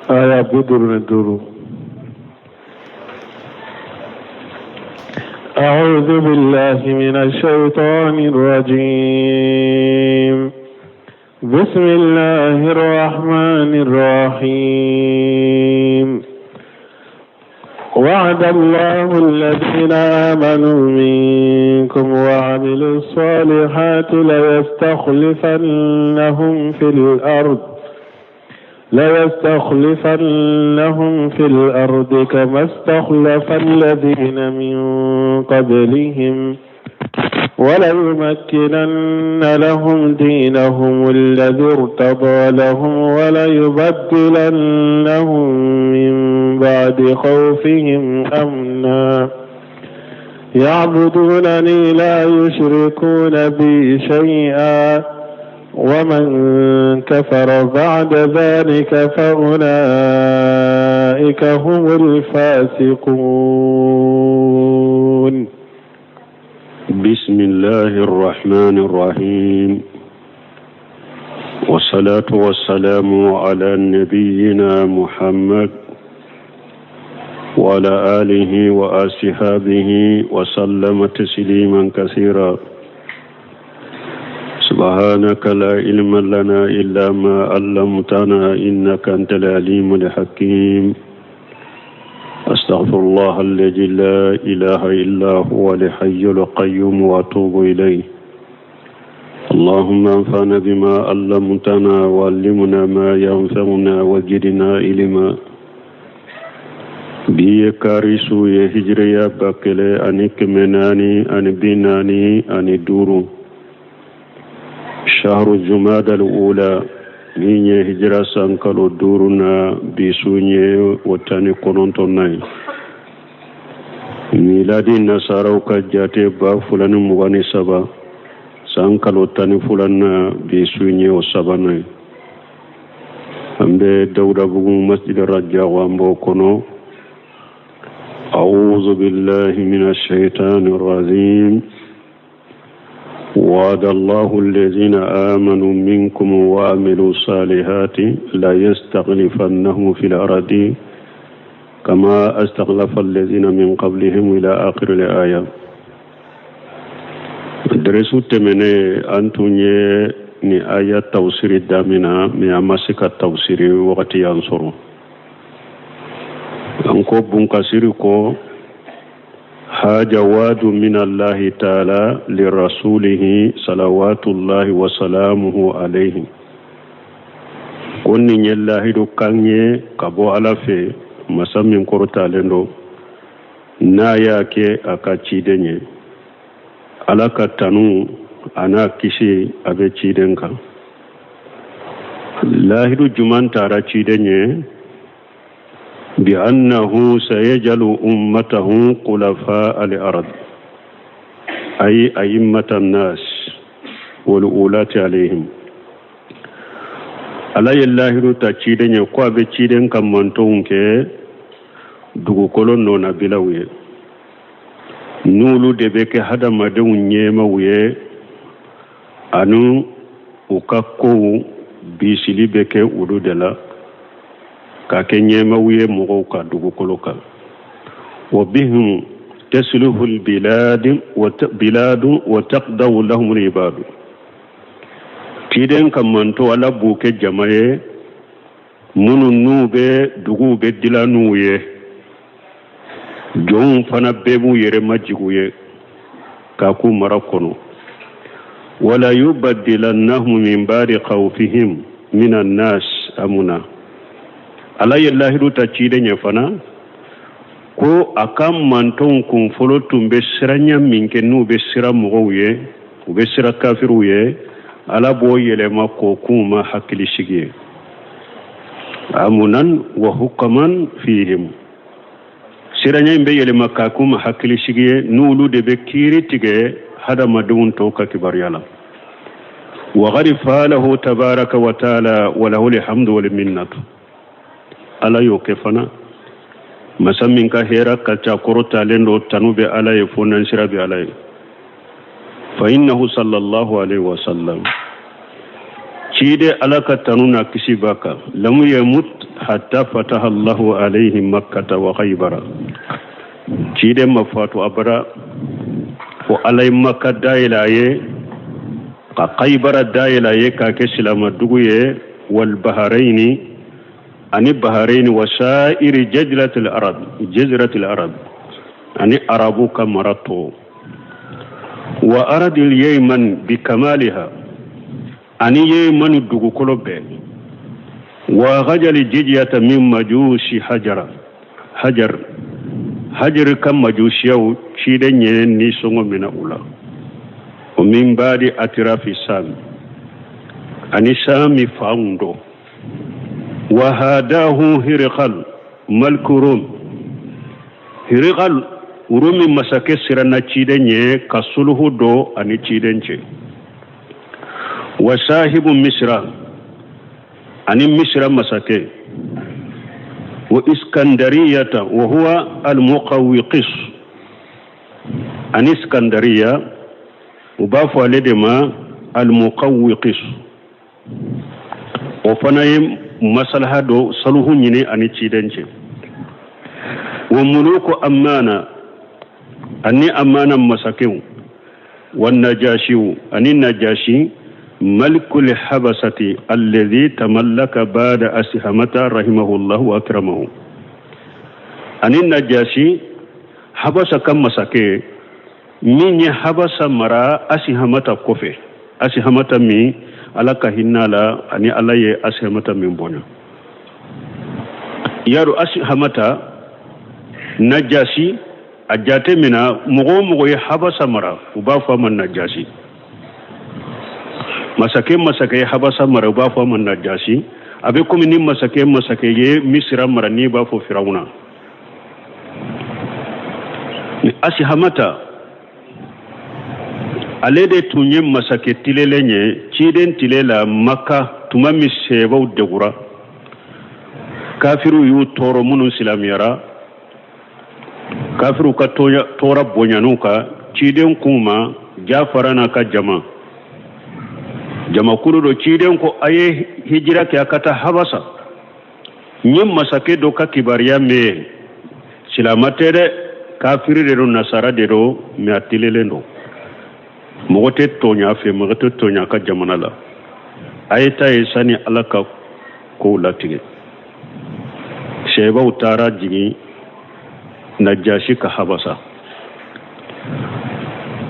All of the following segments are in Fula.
آية بدر ندرو. أعوذ بالله من الشيطان الرجيم. بسم الله الرحمن الرحيم. وعد الله الذين آمنوا منكم وعملوا الصالحات ليستخلفنهم في الأرض كما استخلف الذين من قبلهم وليمكنن لهم دينهم الذي ارتضى لهم وليبدلنهم من بعد خوفهم أمنا يعبدونني لا يشركون بي شيئا ومن كفر بعد ذلك فأولئك هم الفاسقون. بسم الله الرحمن الرحيم، والصلاة والسلام على نبينا محمد وعلى آله وأصحابه وسلم تسليما كثيرا. سبحانك لا علم لنا إلا ما علمتنا إنك أنت العليم الحكيم. أستغفر الله الذي لا إله إلا هو الحي القيوم وأتوب إليه. اللهم انفعنا بما علمتنا وعلمنا ما ينفعنا وزدنا علما. بي كاريسو يهجريا باكله أني كمناني أني بيناني أني دورو شهر الجمادى الأولى نيني هجرة سانكالو دورنا بيسوني وتاني كونونتوناي ميلادي نصارو كجاتي با فلان مغاني سبا سانكالو تاني فلان بيسوني وسباناي أمبي دورا بغو مسجد الرجاء وامبو كونو. أعوذ بالله من الشيطان الرجيم. وعد الله الذين آمنوا منكم وعملوا الصالحات لا يستخلفنهم في الأرض كما استخلف الذين من قبلهم إلى آخر الآية. درسوا تمنى أنتوني ni aya tawsiri damina mi amasika tawsiri wakati yansoro anko bunkasiri ko haja wadu min Allah ta'ala li rasulihi salawatullahi wa salamuhu alayhi konni nyallahi do kanye kabo alafe masamin korta lendo na yake akacidenye alaka tanu ana kishi abe cidenka lahidu juman tara cidenye بأنه سيجعل أمته خلفاء الأرض أي أئمة الناس والولاة عليهم على الله تشيدن يقوى بشيدن كمانتون كي دوغو كولون نونا بلاوية نولو دبك هذا مدون نيماوية أنو وكاكو بيسيلي بك ودو دلا ka kenye mawiye mogo ka dugukolo kan wa bihim tasluhu albilad wa taqdaw lahum alibad tiden kamanto ala buke jamaye munu nube dugube dilanuye jon fana bebu yere majiguye ka ku marakono wala yubaddilannahum min ba'di khawfihim min an-nas amuna alaye lahiru ta cide nya fana ko akam manton kun folo tumbe siranya minke nu be sira mugoye ube sira kafiruye ala bo yele makko kuma hakili shige amunan wa hukaman fihim siranya imbe yele makka kuma hakili shige nulu de be kiri tige hada madun to ka kibaryala wa gharifa lahu tabaraka wa taala wa lahu alhamdu wal minnatu ala yo kefana masamin ka hera ka ta korota lendo tanube ala ye fonan sirabi ala ye fa innahu sallallahu alaihi wasallam cide ala ka tanuna kisi baka lamu yamut حتى فتح الله عليه مكة وخيبر تشيد مفات أبرا وعلي مكة دايلاي خيبر دايلاي كاكسلام الدغوية والبحرين عن البحرين وسائر جزيرة العرب عن عربك مرتو وأرد اليمن بكمالها عن يمن الدغو كلوبه وغجل جيجية من مجوس حجر كم مجوسيو شيدن يني سونغ من أولا ومن بعد أطراف السام أني سامي فاوندو وهداه هرقل ملك روم هرقل رومي مساكي سرنا شيدن كسلوه دو أني شيدن وصاحب مصر أني مصر مساكي وإسكندرية وهو المقوقس أني إسكندرية وبافو لدما المقوقس وفنايم مسألة دو صلوه نيني أني تشيدنجي وملوك أمانة أني أمانة مساكيو والنجاشي أني النجاشي ملك الحبسة الذي تملك بعد أسهمة رحمه الله وأكرمه أني النجاشي حبس كم مساكي من حبس مرا أسهمة كوفي أسهمة مي على كهنا لا أني على أسهمة من بنا يارو أسهمة نجاشي أجاتي منا مغو حبس مرا وبافا من نجاشي masake habasa mara ba fa man najasi abe komi ni masake ye misra mara ni ba fo firawuna asi hamata alede tunye masake tilelenye chiden tilela makka tuma mi sebo degura kafiru yu toro munun silamiyara kafiru ka tora bonyanuka chiden kuma jafarana ka jama kuru do ciden ko aye hijira ke akata habasa nyim masake do ka kibariya me silamatere kafiri de nasara de do me atilelendo mogote tonya fe mogote tonya ka jamana la ayeta isani alaka ko latige sheba utara jigi najashi ka habasa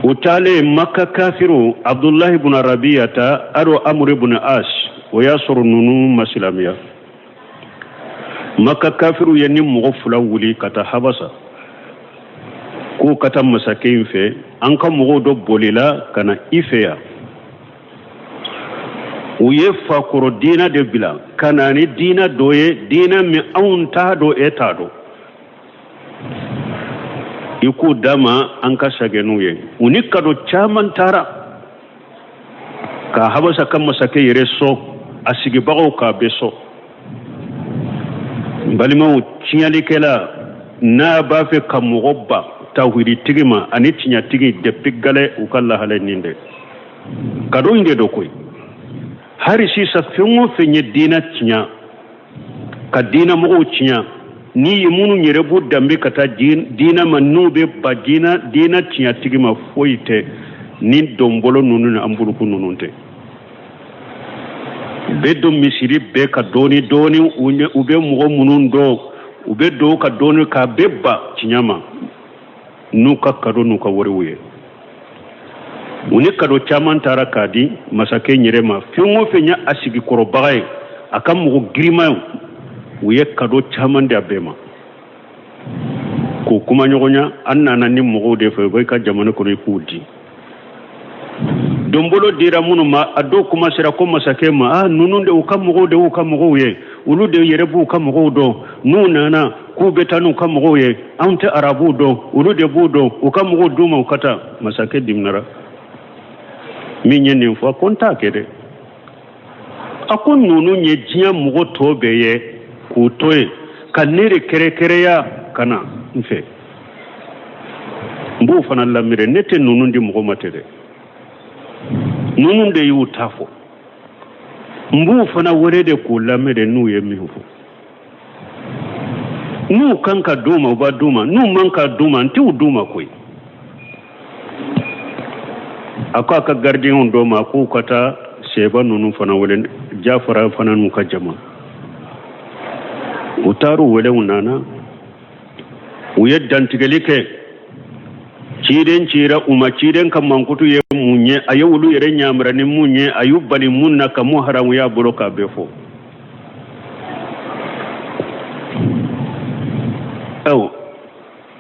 وتالي مكة كافر عبد الله بن ربيعة أرو أمر بن آش وياسر نونو مسلمية مكة كافر يعني مغفلا ولي كتا حبسا كو كتا مساكين في أنك مغودو بوليلا كان إفيا ويفاكر دينا دي بلا كاناني دينا دوي دينا من أونتا دو إتادو iku dama an ka sagenuye unika do chaman tara ka habasa kan masake yere so asigi bago ka beso balima tinyali kela na ba fe kamugobba tawhidi tigima ani tinya tigi de pigale ukalla haleninde kado inde do koy hari si sa fengo fenye dina tinya ka dina mo tinya ni yimunu nyere bu dambe kata dina manube ba dina tinya tigima foite ni dombolo nunu na ambuluku nununte bedo misiri be ka doni ube mugo munundo ube do ka doni ka bebba tinyama nuka kado nuka woriwe uni kado chaman tara kadi masake nyerema fengo fenya asigi korobagaye akam mugo grima uye kado chaman da bema ko kuma nyogonya annana ni mugo de fe boy ka jamana ko ikuti dombolo dira munu ma ado kuma sira ko masake ma nununde ukam mugo ye ulude yerebu ukam mugo do nunana ku betanu ukam mugo ye ante arabu do ulude budo ukam mugo duma ukata masake dimnara minye ni fo konta kede akon nunu nye jinya mugo tobe ye kutoe kanere kere ya kana nfe mbu fana lamire nete nunundi mugo matere nununde yu tafo mbu fana werede ku lamire nu ye mihu nu kanka duma uba duma nu manka duma nti duma koy aka gardien do ma ko kata seba nunu fana welen jafara fana nu ka jama utaru wele unana uyeddan tigelike ciden cira uma ciden kam mankutu ye munye ayewulu yere nyamra ni munye ayubali munna ka muharamu ya boloka befo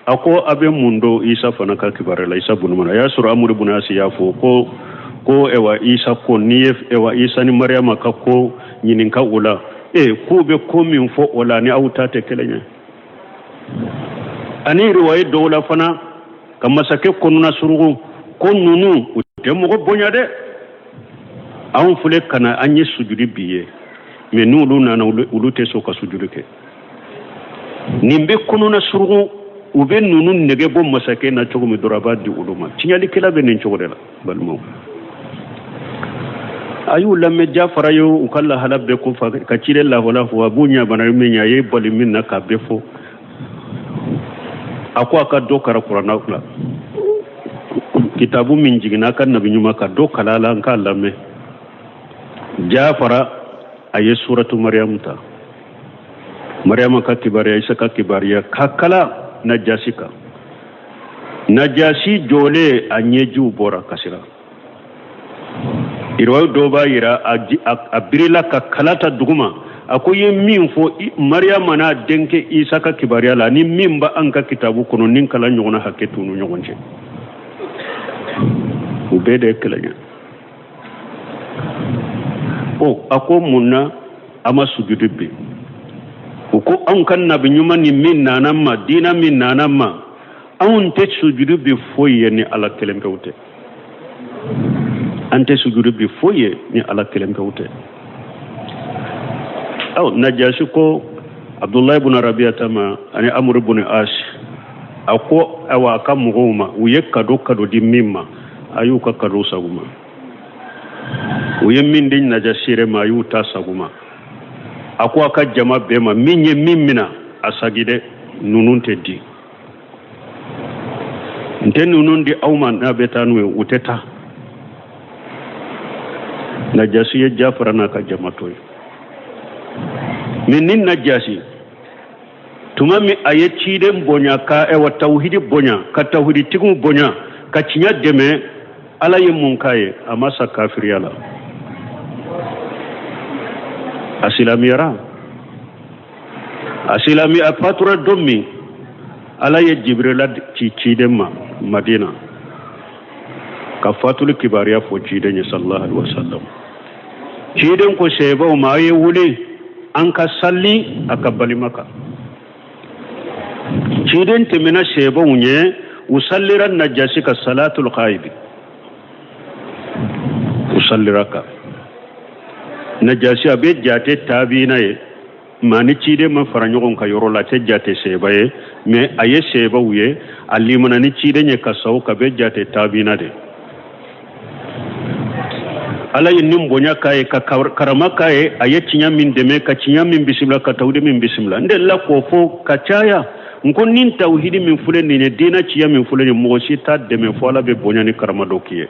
ako abe mundo isa fana ka kibarela isa bunumana ya sura amuri bunasi ya fo ko ewa isa ko niyef ewa isa ni maryama ka ko nyinin ka ula ko be ko min fo wala ni auta te kelenya ani riwaye dawla fana kama sake konuna surugo ko nunu te mo bonya de awon fule kana anye sujudi biye me nulu na ulute so ka sujudi ke nimbe konuna surugo ube nunu nege bo masake na chogo mi doraba di uluma tinyali kila be nin chogo de la balmo ayu lamme jafara yo ukalla halabbe ko fa ka cire la wala wa bunya banar min yayi boli min na ka befo akwa ka dokara qur'ana kula kitabu min jigina kan nabi nyuma ka dokala la ka lamme jafara ayi suratu maryam ta maryam ka kibariya isa ka kibariya kakala najasika najasi jole anyeju bora kasira irwa doba ira abirila ka kalata duguma akoye min fo maryama na denke isa ka kibariya la ni min ba an ka kitabu kono nin kala nyogona haketu no nyogonje ubede kelanya ako munna ama sujudibi ko an kan nabi nyuma ni min nanamma dina min nanamma an te sujudu bi foye ni ala kelem kawte ante sujudu bi foye ni ala kelem kawte najashi ko abdullah ibn rabi'a tama ani amr ibn ash ako awa kam ngoma uye kado di mimma ayuka kado saguma uye min din najashire ma yuta saguma ako aka jama bema minye mimmina asagide nunun teddi nte nunun di awma na betanwe uteta najasi ye jafara na ka jama toy min najasi tuma mi ayeci den bonya ka wa tauhidi bonya ka tauhidi tigu bonya ka cinya deme ala ye mun kaye amasa kafiriyala asilami apatura domi ala ye jibrila ci demma madina ka fatul kibariya fo ci den sallallahu alaihi wasallam ci den ko sheba ma ye wule an ka salli aka bali maka ci den temina sheba unye usalliran najasi ka salatul ghaib usalliraka najasi abe jate tabina ye mani cide man faranyogon ka yoro la te jate seba ye me aye seba uye alimana ni cide nye kasaw ka be jate tabina de ala yin bonya kaye ka karama kaye aye cinya min deme ka cinya min bismillah ka tawde min bismillah nde la ko fo ka caya ngon nin tawhidi min fule ni ne dina ciya min fule ni mo si ta deme fo ala be bonya ni karama dokiye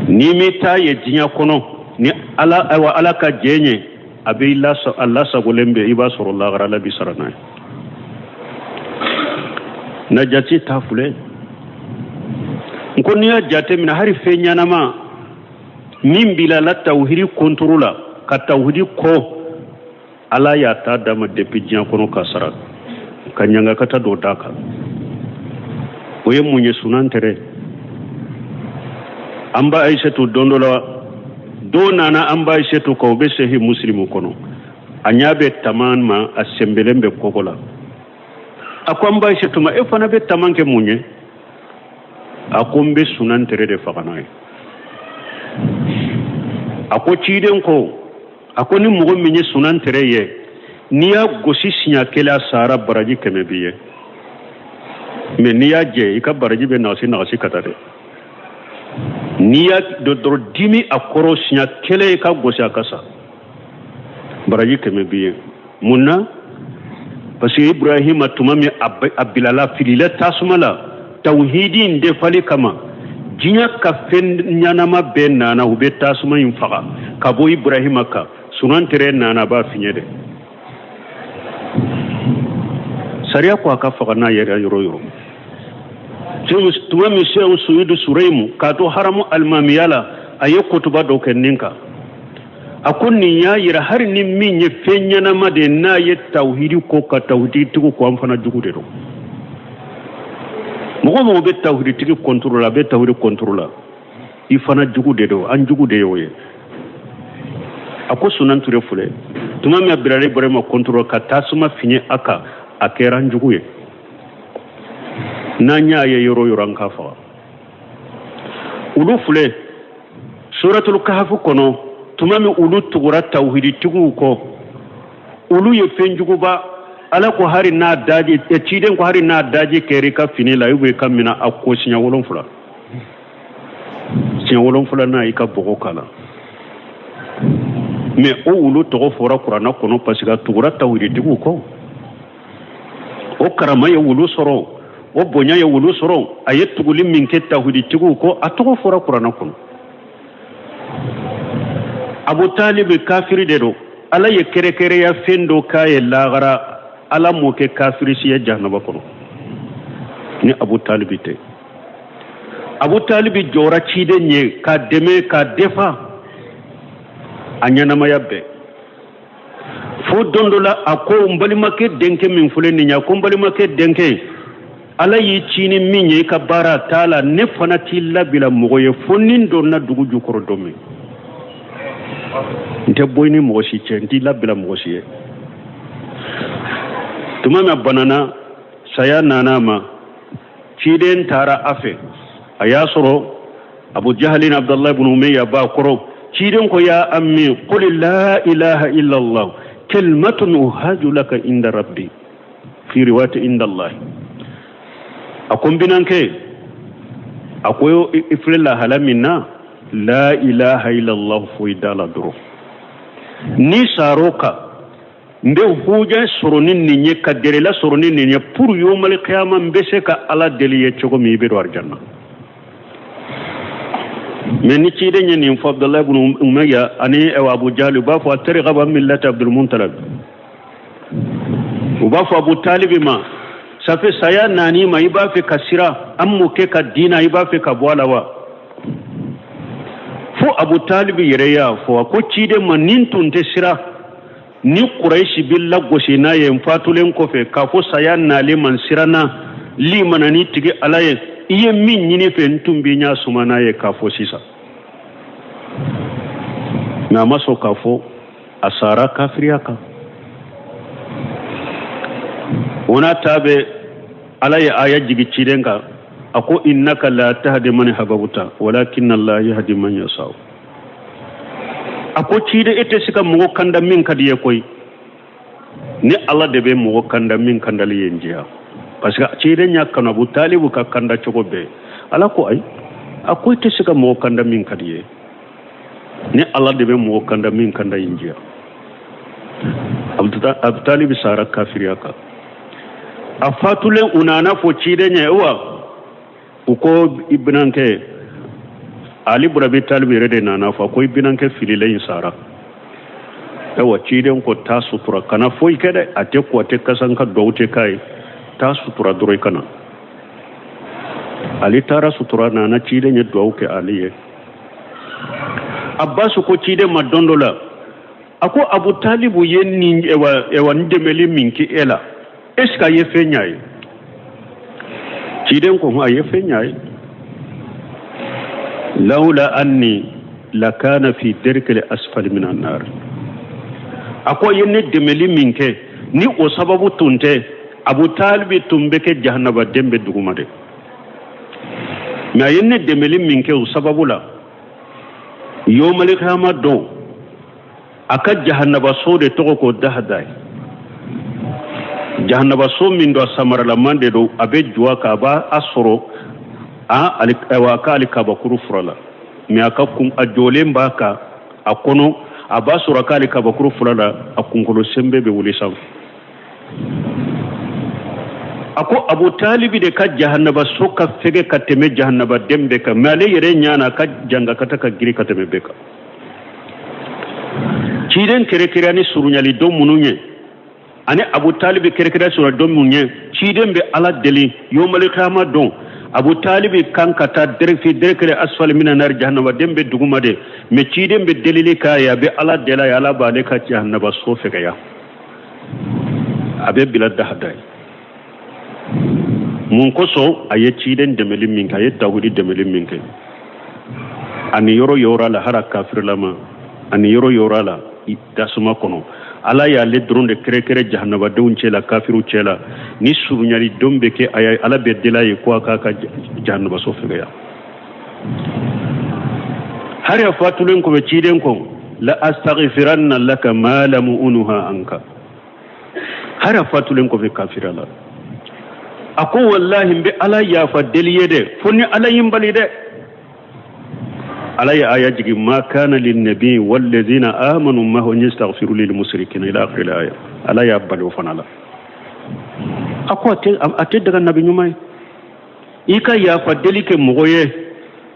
ni mi ta ye jinya kono ni ala ka jenye abe Allah sagolembe iba sallallahu alaihi wasallam na jati tafule ngoni ya jate mina hari fenya nama min bila la tauhidi kontrola ka tauhidi ko ala ya ta dama depuis jian kono kasara kanyanga kata do daka oye munye sunantere amba aishatu dondola do nana amba aishatu ko be sehi muslimu kono anyabe taman ma asembelembe kokola akwamba aishatu ma efana be tamanke munye akombe sunantere de fakanaye ako ciden ko ako ni mugo minye sunantere ye niya gosi sinya kela sara baraji keme biye me niya je ika baraji be nasi katade niya do dimi akoro sinya kele ka gosi akasa baraji keme biye munna parce que ibrahima tumami abilala filila tasumala tauhidin de fali kama jinya ka fen nyanama be nana ube tasuma yin faga kabo ibrahima ka sunan tere nana ba finyede sariya ko aka faga na yere yoro tumami shehu suyidu suraimu kato haramu almamiyala ayi kutuba do kenninka akunni ya yira har ni min ye fenyana made na ye tauhidi ko ka tauhidi tugo ko amfana jugude do mo be tauhidi tigi contrôle be tauhidi contrôle ifana jugude do an jugude yoye ako sunan ture fule tumami abirare borema contrôle ka tasuma finye aka akeran juguye nanya ye yoro yoranka fa ulu fule suratul kahf kono tumami ulu tugura tauhidi tugu ko ulu ye fenjugu ba ala ko hari na daji e ciden ko hari na daji keri ka finila yube kamina akko sinya wolon fula na ika bogo kala me o ulu to fora qur'ana kono pasiga tugura tauhidi tugu ko o karama ye ulu soro o bonya ye ulu soro ayet tuguli min ke tauhidi tugu ko atogo fora qur'ana kono Abu Talib kafiri dedo ala ye kere ya fendo kaye lagara ala mo ke kafiri si ya jahannaba kono ni Abu Talib te Abu Talib jora cide nye ka deme ka defa anyana mayabbe fo dondola ako mbali make denke min fule ni nya ko mbali make denke ala yi cini minye ka bara tala ne fanati labila mogoye fonin do na dugu jukoro domi nte boyni mogosi ce nti labila mogosi ye tumama banana saya nanama ciden tara afe aya soro abu jahlin abdullah ibn umayya ba koro ciden ko ya ammi qul la ilaha illa allah kalimatun uhaju laka inda rabbi fi riwayat inda allah akon binanke akoyo ifrilla halamina la ilaha illa allah fu idala duro ni saroka mbe huja soronin ninye kaderela soronin ninye pour yomal qiyama mbese ka ala deliye chogo mi be warjanna men ci de nyani fo abdullah ibn umayya ani e abu jahl ba fo tariqa ba millat abdul muntalab ba fo abu talib ma safe saya nani ma iba fe kasira ammo ke ka dina iba fe ka bwalawa fo abu talib yereya fo ko ci de manin tunte sira ni quraish billa gosina yen fatulen ko fe ka fo saya nale man sirana li manani tige alaye iye min nyine fe ntumbi nya sumana ye ka fo sisa na maso ka fo asara kafiriyaka wana tabe alaye aya jigi cidenga ako innaka la tahdi man hababuta walakin allah yahdi man yasha ako cide ete sika mo kanda min kadiye koy ni allah debe mo kanda min kandal yenjiya parce que cide nyaka na bu talibu ka kanda chogobe ala ko ay ako ete sika mo kanda min kadiye ni allah debe mo kanda min kanda yenjiya abu talib sara kafiriyaka afatulen unana fo cide nyewa uko ibnanke ali burabi talbi rede nana fa ko ibnanke filile sara ewa ciden ko ta sutura kana foi kede ate ko ate kasanka dowte kai ta sutura dure kana ali tara sutura nana ciden ye dowke aliye abbas ko cide madondola ako abu talibu yenni ewa ndemeli minki ela eska ye fenyai ciden ko ma ye fenyai laula anni lakana fi dirkil asfal min an-nar ako yenne demeli minke ni o sababu tunte abu talib tumbe ke jahannaba dembe dugumade ma yenne demeli minke o sababu la yawmal qiyamah do aka jahannaba so de to ko dahdai jahannaba so min do samara la mande do abe juwa ka ba asoro a alikawa ka alikaba kuru furala mi aka kun ajole mbaka akono aba sura ka alikaba kuru furala akunkolo sembe be wuli sam ako Abu Talib de ka jahannaba soka fege kateme jahannaba dembe ka male yere nyana ka janga kata ka giri kateme beka ciden kere kere ani surunyali do mununye ani Abu Talib kere kere sura do munye ciden be ala deli yomal qiyama don Abu Talib kan kata direkre asfal mina nar jahannaba dembe duguma de me ciden be delili ka ya be ala dela ya ala bale ka jahannaba so fege ya abe bilad da hadai mun koso aye ciden demelin minka aye tawhidi demelin minka ani yoro la hara kafir lama ani yoro la dasuma kono ala ya le dronde kere jahannaba dewun cela kafiru cela ni surunyali dombe ke aya ala be delaye ko ka jahannaba so fega har ya fatulen ko be ciden ko la astaghfiranna laka ma lam unha anka har ya fatulen ko be kafirala ako wallahi be ala ya fa deliyede fonni ala yimbali de ala ya aya jigi ma kana lin nabi wal ladina amanu ma hum yastaghfiru lil mushrikeen ila akhir al aya ala ya balu fanala ako ate daga nabi nyumay ika ya fa delike mogoye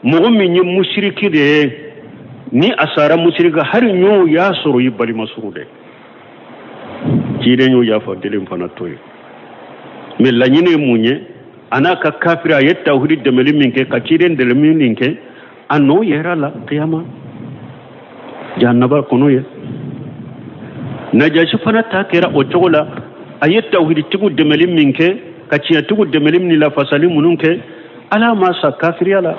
mogo min mushriki de ni asara mushrika har nyu ya soro yibali masurude cide nyu ya fa delim fana toy mais la ñine muñe anaka kafira yetta hudi demeli minke ka ciden de minke anno yera la qiyama jahannaba kono ye najashi fana ta kera o togola ayetta hudi tigu demeli minke ka ciya tigu demeli ni la fasali mununke ala ma sa kafiriya la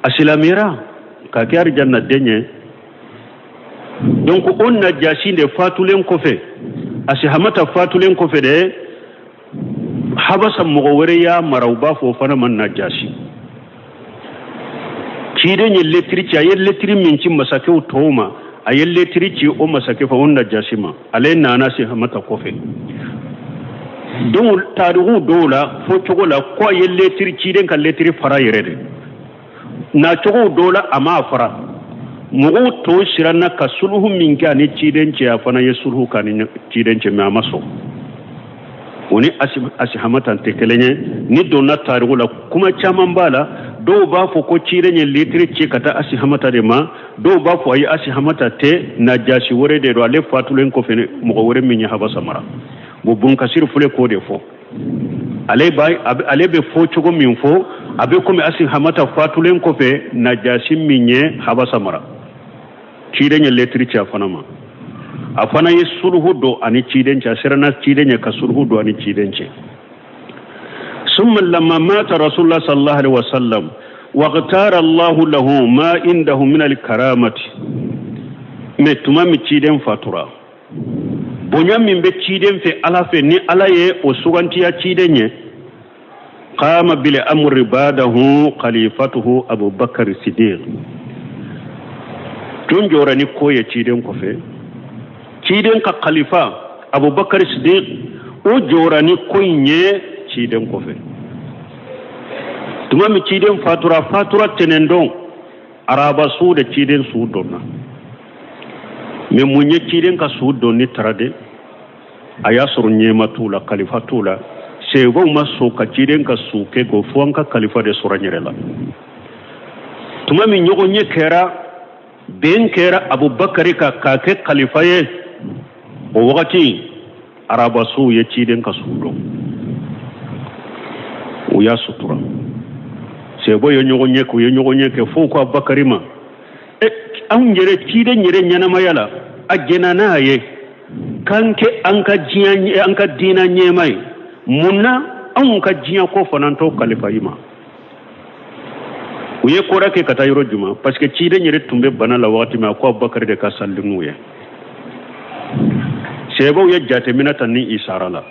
asilamira ka kiyar janna denye donc on najashi de fatulen ko fe asi hamata fatulen ko fe de habasa mogowere ya marauba fo fana man najashi cide nye letri ci ayel letri min ci masake o toma ayel letri ci o masake fa on najashi ma ale nana si hamata ko fe don tarihu dola fo chogola ko ayel letri ci den kan letri fara yerede na chogo dola ama fara mugu to sirana ka sulhu min ka ni ciden ce afana ye sulhu ka ni ciden ce ma maso woni asi hamatan te kelenye ni donna tarihu la kuma chaman bala do ba fo ko ciden ye litri ce kata asi hamata de ma do ba fo ayi asi hamata te na jashi wore de do ale fatulen ko fene mugo wore min ya haba samara bo bun kasir fule ko de fo ale bay ale be fo chogo min fo abe ko mi asi hamata fatulen ko fe na jashi minye haba samara ciden ya letri ci afana ma afana ye sulhu do ani ciden ci asirana ciden ya ka sulhu do ani ciden ci summa lamma mata rasulullah sallallahu alaihi wasallam waqtara Allah lahu ma indahu min al-karamati metuma mi ciden fatura bonya min be ciden fe ala fe ni ala ye o suganti ya ciden ye qama bil amri badahu khalifatuhu Abu Bakr Siddiq tun jorani koye ciden ko fe ciden ka khalifa Abu Bakr Siddiq o jorani koye ciden ko fe tuma mi ciden fatura tenendon araba su da ciden su donna me munye ciden ka su donni tarade aya suru nyema tula khalifa tula sebo maso ka ciden ka su ke go fuanka khalifa de suranyerela tuma mi nyogo nye kera ben kera Abu Bakar ka kake khalifa ye o wakati araba su ye ciden ka su do o ya sutura sebo yo nyogo nye ke fo ko Abubakarima an yere ciden yere nyana mayala ajena na ye kanke anka dina nyemai munna an ka jiya ko fananto khalifa yima uye kora ke kata yoro juma parce que ciden yere tumbe bana la wakati ma ko Abubakar de ka sallinu ye sebo ye jate minata ni isara la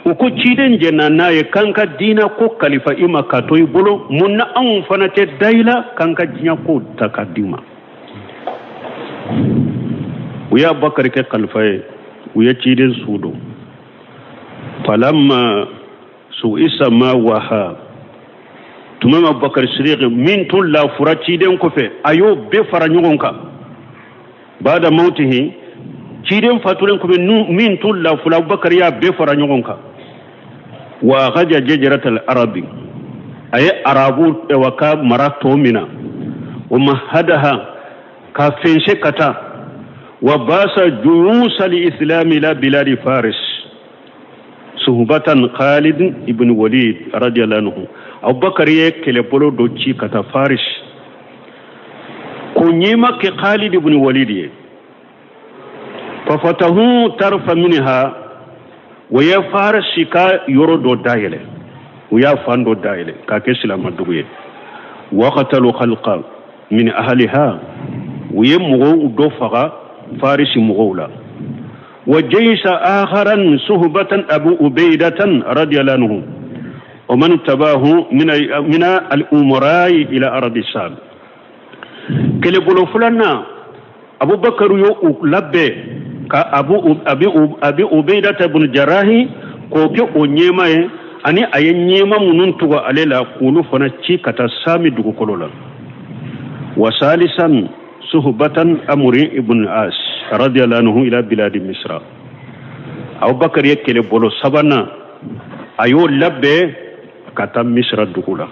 uko ciden jena na ye kanka dina ko khalifa ima ka toy bolo munna an fanate daila kanka jiya ko takadima uya Abubakar ke khalifa ye uye ciden sudo falamma su isa ma waha tumama Abubakar Siddiq min tun la furati den ko fe ayo be fara nyugonka bada mautihi ciden fatulen ko min tulla fula Abubakar ya be fara nyogonka wa gaja jajratal arabi ay arabu e waka marato mina wa mahadaha ka fense kata wa basa juyus al-islam ila bilad faris suhbatan Khalid ibn Walid radiyallahu anhu Abubakar ye kele bolo do ci kata faris ko nyima ke Khalid ibn Walid ye fafatahu tarfa minha wa ya farasi ka yoro do dayele wa ya fando dayele ka ke silama duguye wa qatalu khalqa min ahliha wa yamghu do faga farisi mughula wa jaysa akharan suhbatan Abu Ubaidatan radiyallahu anhu wa man tabahu min al-umara ila ardi Sham kele bolo fulana Abu Bakar yo labbe ka abi Ubaidata ibn Jarrahi ko ke o nyema e ani ayen nyema munun tugo alela kulu fana ci kata sami dugu kolola wa salisan suhbatan Amri ibn As radiyallahu anhu ila bilad Misra Abu Bakar yekele bolo sabana ayo labbe kata Misra dugula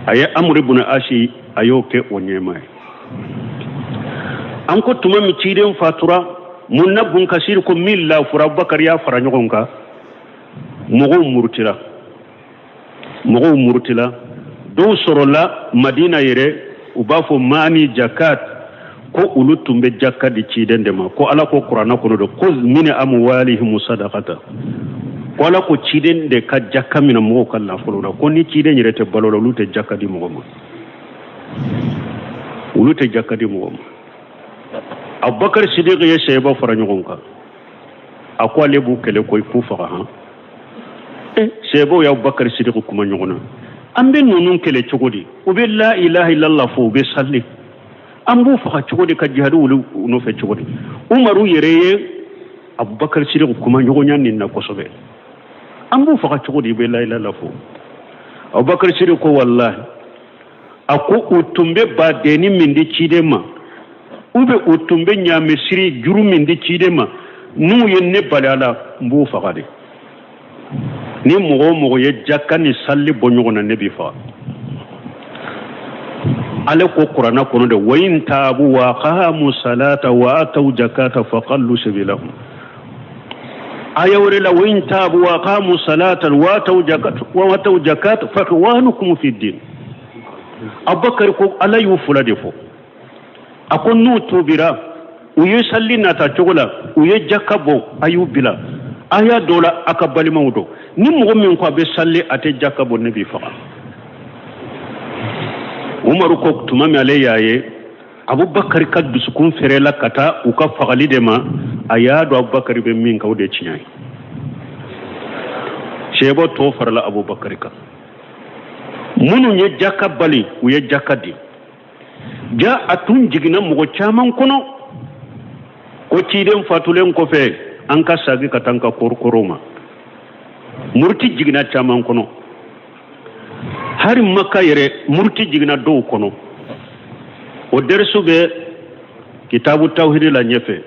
aye Amri ibn As ayo ke o nyema an ko tuma mi ciden fatura mun nabun kasir ko milla fura Abubakar ya fara nyogonka mogo murtila do sorola Madina yere ubafo mani jakat ko ulutumbe jakadi ciden dema ko ala ko qur'ana ko do ko min amwalihim sadaqata ko ala ko ciden de ka jakamina mogo kala folo ko ni ciden yere te balolo lute jakadi mogo ulute jakadi mogo Abubakar Siddiq ye sheba fara nyogonka akwa lebu kele koy kufa ha shebo ya Abubakar Siddiq kuma nyogona ambe nunun kele chogodi ube la ilaha illallah fo be salli ambu fa chogodi ka jihadu no fe chogodi Umaru yereye Abubakar Siddiq kuma nyogonya ninna kosobe ambu fa chogodi be la ilaha illallah fo Abubakar Siddiq ko wallahi ako utumbe ba deni mindi chidema ube utumbe nyame siri juru mindi chidema nu yenne balala mbu fagade ni mogo ye jakani salli bonyogona nebi fa ale ko qur'ana kono de wayin tabu wa qamu salata wa atu zakata faqallu sabilahum ayawre la wayin tabu wa qamu salata wa atu zakata faqwanukum fi din Abubakar ko alayu fulade fo akon nu tubira uye salli nata chogola uye jakabo ayubila aya dola akabali mawdo ni mo min ko be salli ate jakabo nabi fa Umaru ko tumami alayaye Abubakar kaddu sukun ferela kata uka fagali dema aya do Abubakar be min kawde cinyai shebo to farla Abubakar ka munu ye jakabali uye jakadi ja atun jigina mugo chaman kono ko ciden fatulen ko fe an ka sagi katanka korkoroma murti jigina chaman kono hari makka yere murti jigina do kono o dersu be kitabu tawhid la nyefe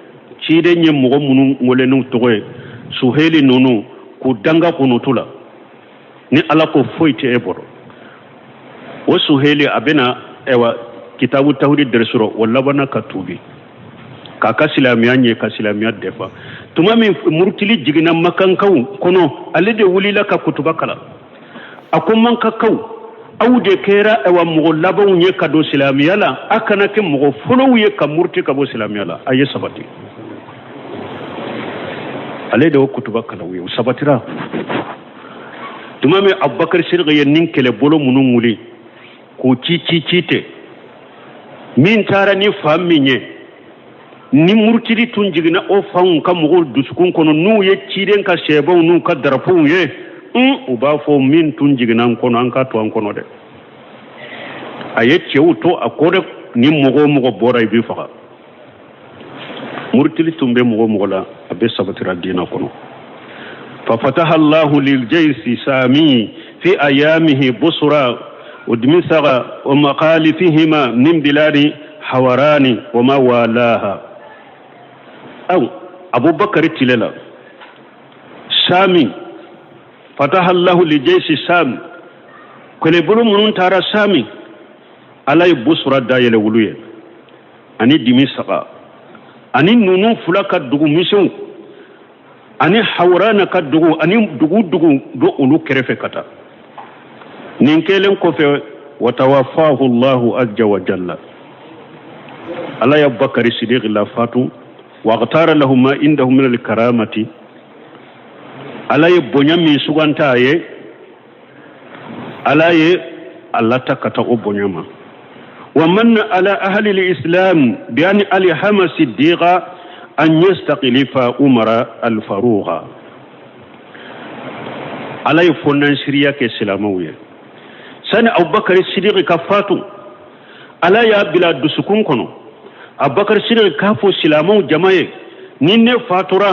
ciden nye mugo munu ngolenu togoy suheli nunu ku danga kono tula ni ala ko foite eboro o suheli abena ewa kitabu tawhid dersuro walla bana katubi kaka silamiya nye ka silamiya defa tuma min murtili jigina makan kaw kono alide wulila ka kutuba kala akumman ka kaw awde kera ewa mo labaw nye ka do silamiya la akana ke mo folo ye ka murti ka bo silamiya la aye sabati alide o kutuba kala wi sabatira tuma min Abubakar Siddiq ye ninkele bolo munun wuli ko cite min tara ni famminye ni murtidi tun jigina o fan ka mugol duskun kono nu ye ciden ka shebo nu ka darapu ye uba fo min tun jigina kono an ka to an kono de aye cewto akore ni mugo bora ibi faka murtidi tumbe mugo la abe sabatira dina kono fa fataha Allah lil jaysi sami fi ayamihi busra ودمسغ ومخالفهما من بلاد حوران وما والاها أبو بكر تللا سامي فتح الله لجيش سامي كل بلو منون تارا سامي على بصرة دايل ولوية أني دمشق أني نونو فلا كدغو ميسون أني حورانا كدغو أني دغو دو أولو كرفة كتا نينكيلن كوفي وتوفاه الله عز وجل على بكر الصديق لا فاتو واختار له ما عنده من الكرامة على بنيامي سوغانتاي على الله تكتا بنياما ومن على أهل الإسلام بأن ألهم الصديق أن يستقلف عمر الفاروق على فنان سريا كسلاموية سنة أبو بكر الصديق كفاتو على يا بلاد سكون كنو أبو بكر الصديق كافو سلامو جماعي نين فاتورا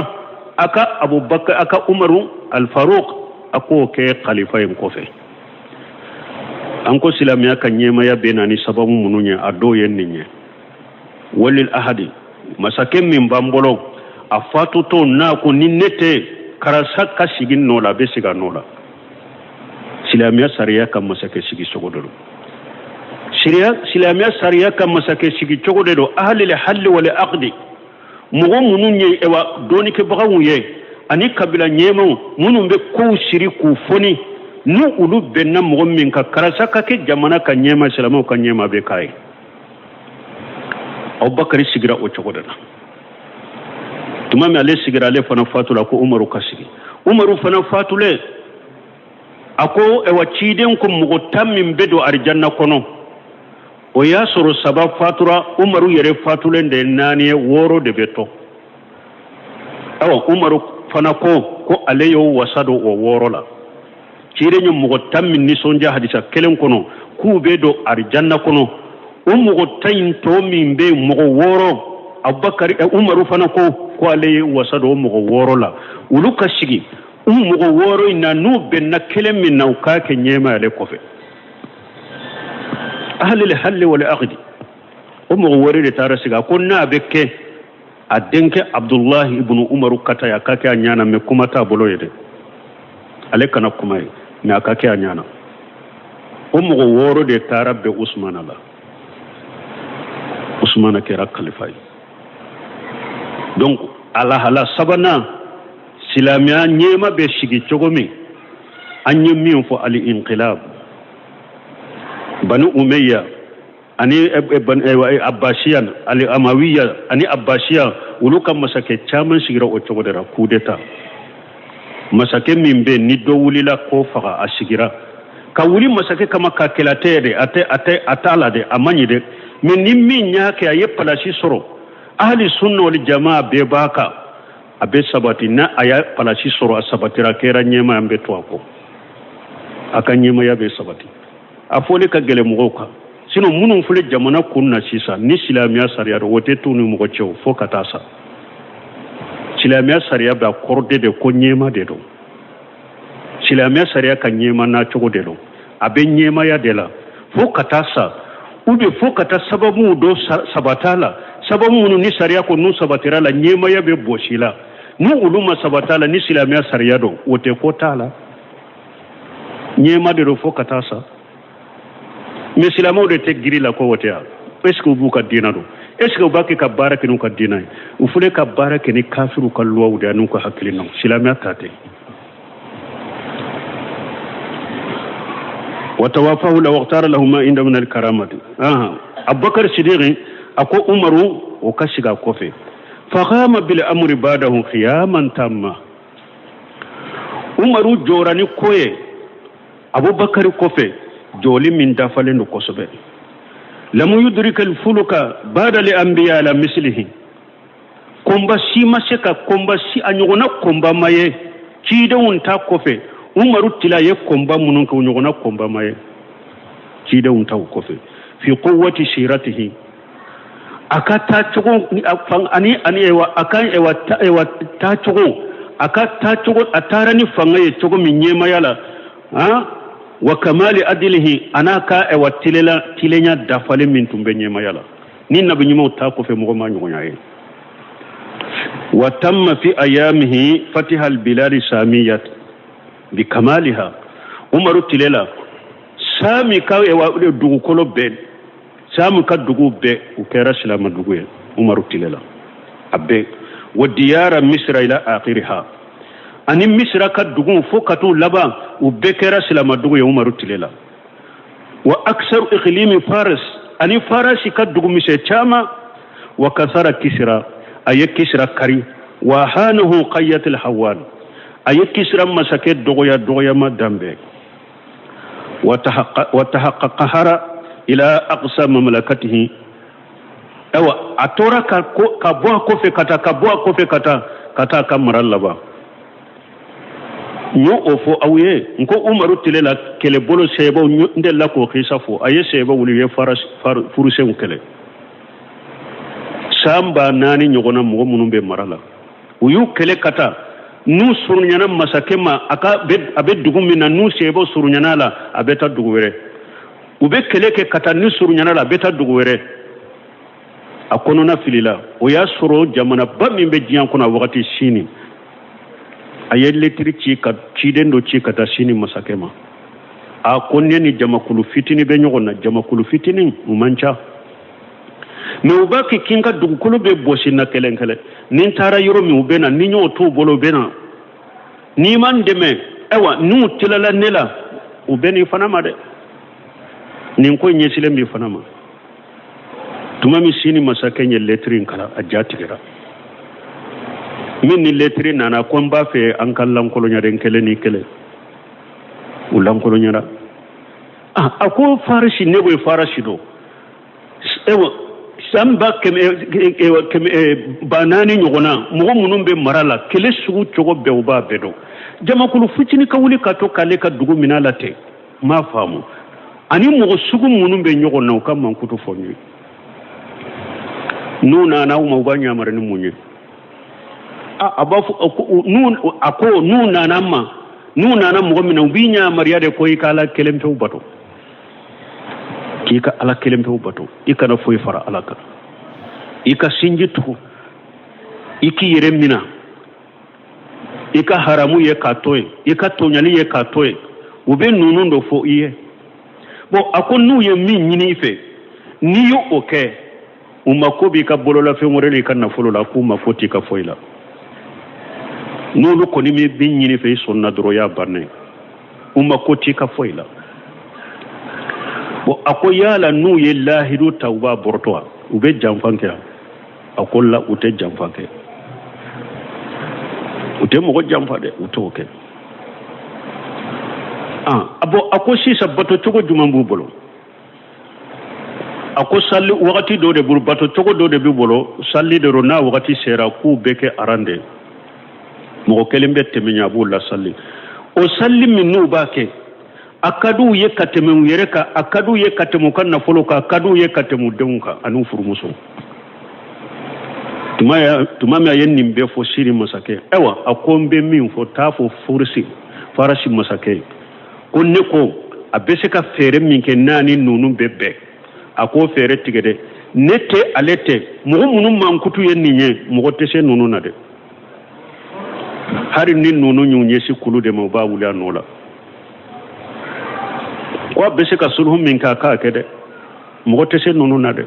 أكا أبو بكر أكا عمر الفاروق أكو كي خليفة ينكوفي anko silamiya kan nyema ya benani sababu mununya ado yenninye walil ahadi masakem min bambolo afatu to na ko ninnete karasa ka sigin nola be siga nola silamiya sariya kan masake sigi sogodoro silamiya sariya kan masake sigi sogodoro ahli al hal wal aqdi mugo mununye ewa doni ke bagawuye ani kabila nyema munun be ko siri ku foni nu ulu benna mo min ka karasa ka ke jamana ka nyema salama ka nyema be kai Abubakar sigira o chogodana tumami ale sigira le fana fatula ko Umaru kasigi Umaru fana fatule ako e waciden ko mo tammin bedo arjanna kono o ya soro sabab fatura Umaru yere fatule de nani woro de beto awa Umaru fana ko aleyo wasado o woro la cireñu mugo tammin ni sonja hadisa kelen kono kube do arjanna kono mugo tayin to min be mugo woro Abubakar Umaru fana ko ale wasado mugo woro la uluka shigi mugo woro ina nu benna kelen min nauka ke nyema le kofe ahli al hal wal aqdi mugo wori de tara siga ko na bekke adenke Abdullah ibn Umaru kata ya kake anyana me kumata boloyede ale kana kumai na kake anyana mugo woro de tarabbe Usman la Usman kera khalifai donc ala hala sabana silamiya nyema be shigi chogomi anyi min fo ali inqilab banu umayya ani abbasiyan ali amawiya ani abbasiya uluka masake chaman shigira o chogodera coup d'etat masake min be ni do wulila ko faga asigira ka wuli masake kama ka kelatere atala de amanyi de min nimmi nyaake aye palasi soro ahli sunna wal jamaa be baka abe sabati na aya palasi soro asabatira kera nyema ambe twako aka nyema ya be sabati afole ka gele mugoka sino munun fule jamana kunna sisa ni silamiya sariya wote tunu mugo chew fo katasa silamiya sariya ba korde de ko nyema de do silamiya sariya ka nyema na chogo de do abe nyema ya de la fo katasa ube fo kata sababu do sabatala sababu munu ni sariya ko nu sabatira la nyema ya be boshila nu uluma sabatala ni silamiya sariya do wote ko tala nyema de do fo katasa mais silamo de te giri la ko wote ya est ce que bu ka dina do est ce que baki ka baraka nu ka dina u fule ka baraka ni kafiru ka luwa de anu ko hakilino silamiya tate وتوافاه لو اختار له ما عند من الكرامة أبو بكر الصديق أكو عمر وكشغا كوفي فقام بالأمر بعده قياما تاما عمر جوراني كوي أبو بكر كوفي جولي من دافلين كوسبه لم يدرك الفلك بعد الأنبياء لمثله كومبا سيما سكا كومبا سي أنيغونا كومبا مايه كيدون تا كوفي Umaru tila ye komba munun ko nyogona komba maye ci da unta ko fe fi quwwati shiratihi akata chogo ani ewa akan ewa ta chogo akata chogo atarani fangaye chogo minyema yala wa kamali adlihi anaka ewa tilenya dafale min tumbe nyema yala ni nabi nyimo ta ko fe mo ma nyogonya ye وتم في أيامه فتح البلاد الشامية بكمالها عمر تللا سامي كا دوغو كولو بين سامي كا دوغو بي وكيرا سلام دوغو عمر تللا أبي وديار مصر إلى آخرها أني مصر كا دوغو فوكاتو لبا وبكيرا سلام دوغو عمر تللا وأكثر إقليم فارس أني فارس كا دوغو مصر تشاما وكثر كسرى أي كسرى كري وهانه قية الحوان أي كسرى مسكت دوغيا ما دمبه وتحقق قهر إلى أقصى مملكته أو أتورا كبوا كوفي كتا كمر اللبا نيو أوفو أويه نكو أمرو تللا كله بولو سيبو ندلا كو خيسافو أي سيبو ولي فرسه وكله samba nani nyogona mugo munum be marala uyu kele kata nu surunyana masakema aka abe dugumina nu sebo surunyana la abeta duguwere ube kele ke kata nu surunyana la beta duguwere akono na filila o ya suro jamana bammi be jiyan kuna wakati shini ayelle trichi ka chidendo chi kata shini masakema akonne ni jamakulu fitini be nyogona jamakulu fitini umancha mais ubaki kinga dugukolo be bosina kelenkele nin tara yoro mi ubena ni nyo to bolo bena ni man deme ewa nu tilala nela ubeni fanama de nin ko nyesile mi fanama tuma mi sini masakenye letrin kala ajatigira min ni letrin nana ko mba fe an kallan kolonya den kele ni kele ulan kolonya ako farashi ne boy farashi do ewa samba keme banani nyogona mugo munum be marala kele sugu chogo be uba bedo jamakulu futini ka wuli ka to kale ka dugu minala te ma famu ani mugo sugu munum be nyogona ka man kuto fonyi nuna na uma ubanya marani munye abafu nuna na mugo mina ubinya mariade ko ikala kelempe ubato kika ala kelempe ubato ikana foy fara alaka ika sinjitu iki yeremina ika haramu ye katoy ika tonyali ye katoy ube nunu ndo fo iye bo akonu ye min nyini ife niyo oke umakobi ka bolola fe ngorele kana folo la kuma foti ka foila nulu koni me bin nyini fe sonna dro ya barne umakoti ka foila bo akoyala nu ye lahidu tawba bortoa ube jamfanke akolla ute jamfanke ute mo jamfade utoke abo akosi sabato chogo jumambu bolo ako salli wakati do de burbato chogo do de bibolo salli de rona wakati sera ku beke arande mo kelembe temenya bulla salli o salli minnu bake akadu ye katemu yereka akadu ye katemu kanna foloka akadu ye katemu denka anu furumuso tumama yenni be fo siri masake ewa akombe min fo tafo fursi farashi masake konne ko abese ka fere min ke nani nunu bebbe ako fere tigede nete alete mo munum mankutu yenni nye mo tese nunu nade hari ni nunu nyesi kulude mo ba wula nola ko bese ka sulhum min ka kede mo tese nunu nade